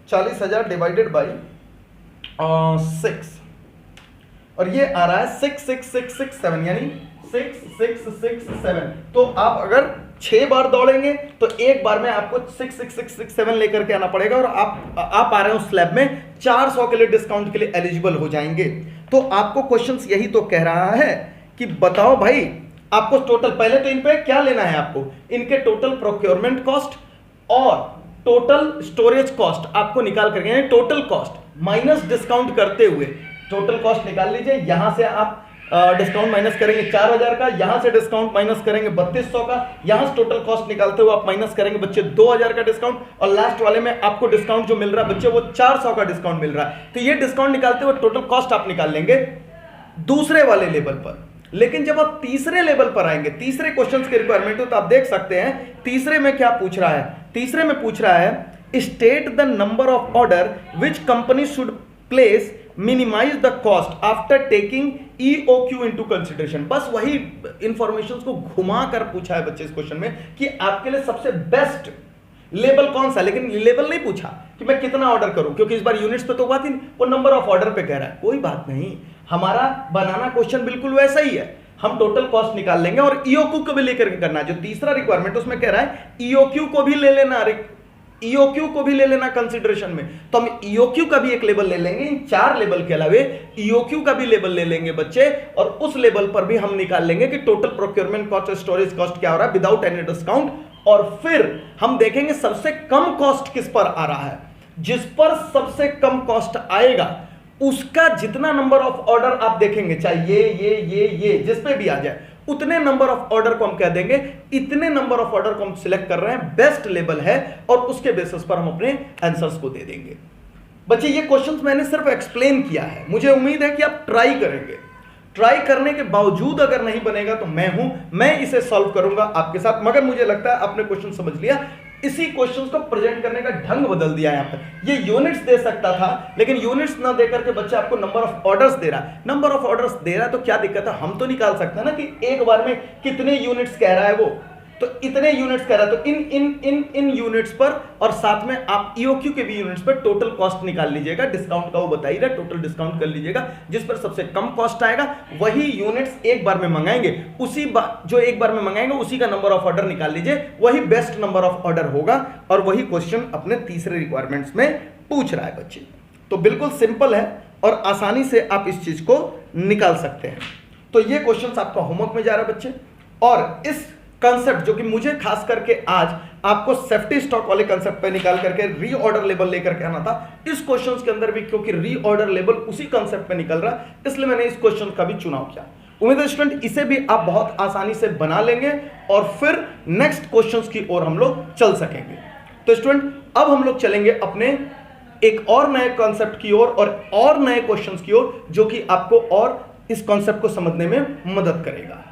40,000 डिवाइडेड बाई 6, और ये आ रहा है 66667, यानी 6667। तो आप अगर 6 बार दौड़ेंगे तो एक बार में आपको 66667 लेकर के आना पड़ेगा, और आप आ रहे हो स्लैब में 400 के लिए डिस्काउंट के लिए एलिजिबल हो जाएंगे। तो आपको क्वेश्चंस यही तो कह रहा है कि बताओ भाई आपको टोटल, पहले तो इन पे क्या लेना है आपको, इनके टोटल प्रोक्योरमेंट कॉस्ट और टोटल स्टोरेज कॉस्ट आपको निकाल करके, यानी टोटल कॉस्ट माइनस डिस्काउंट करते हुए टोटल कॉस्ट निकाल लीजिए। यहां से आप डिस्काउंट माइनस करेंगे 4,000 का, यहां से डिस्काउंट माइनस करेंगे 3200 का, यहां से टोटल कॉस्ट निकालते हुए आप माइनस करेंगे बच्चे 2,000 का डिस्काउंट, और लास्ट वाले में आपको डिस्काउंट जो मिल रहा है बच्चे वो 400 का डिस्काउंट मिल रहा है। तो ये डिस्काउंट निकालते हुए टोटल कॉस्ट आप निकाल लेंगे दूसरे वाले लेवल पर। लेकिन जब आप तीसरे लेवल पर आएंगे, तीसरे क्वेश्चन के रिक्वायरमेंट हो, तो आप देख सकते हैं तीसरे में क्या पूछ रहा है। तीसरे में पूछ रहा है state the number of order which company should place minimize the cost after taking EOQ into consideration. बस वही इंफॉर्मेशन को घुमा कर पूछा है बच्चे इस क्वेश्चन में कि आपके लिए सबसे बेस्ट लेवल कौन सा, लेकिन लेवल नहीं पूछा कि मैं कितना ऑर्डर करूं, क्योंकि इस बार यूनिट्स पे तो बात ही, वो नंबर ऑफ ऑर्डर पे कह रहा है। कोई बात नहीं, हमारा बनाना क्वेश्चन बिल्कुल वैसा ही है, हम टोटल कॉस्ट निकाल लेंगे और EOQ को भी लेकर के करना है। जो तीसरा रिक्वायरमेंट उसमें कह रहा है EOQ को भी ले लेना, EOQ को भी ले लेना कंसिडरेशन में, तो हम EOQ का भी एक लेवल ले लेंगे। इन 4 लेवल के अलावे EOQ का भी लेवल ले लेंगे बच्चे, और उस लेवल पर भी हम निकाल लेंगे कि टोटल प्रोक्योरमेंट कॉस्ट और स्टोरेज कॉस्ट क्या हो रहा है विदाउट एनी डिस्काउंट। और फिर हम देखेंगे सबसे कम कॉस्ट किस पर आ रहा है। जिस पर सबसे कम कॉस्ट आएगा उसका जितना नंबर ऑफ ऑर्डर आप देखेंगे, चाहे ये जिस पे भी आ जाए, उतने नंबर ऑफ ऑर्डर को हम कह देंगे इतने नंबर ऑफ ऑर्डर को हम सिलेक्ट कर रहे हैं, बेस्ट लेवल है, और उसके बेसिस पर हम अपने आंसर्स को दे देंगे। बच्चे ये क्वेश्चंस मैंने सिर्फ एक्सप्लेन किया है, मुझे उम्मीद है कि आप ट्राई करेंगे। ट्राई करने के बावजूद अगर नहीं बनेगा तो मैं इसे सॉल्व करूंगा आपके साथ। मगर मुझे लगता है आपने क्वेश्चन समझ लिया, इसी क्वेश्चन को प्रेजेंट करने का ढंग बदल दिया यहां पर। ये यूनिट्स दे सकता था, लेकिन यूनिट्स ना देकर के बच्चा आपको नंबर ऑफ ऑर्डर्स दे रहा है। नंबर ऑफ ऑर्डर्स दे रहा है तो क्या दिक्कत है, हम तो निकाल सकते हैं ना कि एक बार में कितने यूनिट्स कह रहा है वो, तो इतने यूनिट्स कह रहा है, तो इन यूनिट्स पर और साथ में आप EOQ के भी यूनिट्स पर टोटल कॉस्ट निकाल लीजिएगा। डिस्काउंट का वो बता ही रहा, टोटल डिस्काउंट कर लीजिएगा। जिस पर सबसे कम कॉस्ट आएगा वही यूनिट्स एक बार में मंगाएंगे, जो एक बार में मंगाएंगे उसी का नंबर ऑफ ऑर्डर निकाल लीजिए, वही बेस्ट नंबर ऑफ ऑर्डर होगा। और वही क्वेश्चन अपने तीसरे रिक्वायरमेंट्स में पूछ रहा है बच्चे। तो बिल्कुल सिंपल है और आसानी से आप इस चीज को निकाल सकते हैं। तो ये क्वेश्चन आपका होमवर्क में जा रहा है बच्चे। और इस कंसेप्ट जो कि मुझे खास करके आज आपको सेफ्टी स्टॉक वाले कंसेप्ट पे निकाल करके रीऑर्डर लेवल लेकर के आना था, इस क्वेश्चंस के अंदर भी क्योंकि रीऑर्डर लेवल उसी कंसेप्ट पे निकल रहा, इसलिए मैंने इस क्वेश्चन का भी चुनाव किया। उम्मीद है स्टूडेंट इसे भी आप बहुत आसानी से बना लेंगे और फिर नेक्स्ट क्वेश्चंस की ओर हम लोग चल सकेंगे। तो स्टूडेंट अब हम लोग चलेंगे अपने एक और नए कॉन्सेप्ट की ओर और नए क्वेश्चंस की ओर, जो कि आपको और इस कॉन्सेप्ट को समझने में मदद करेगा।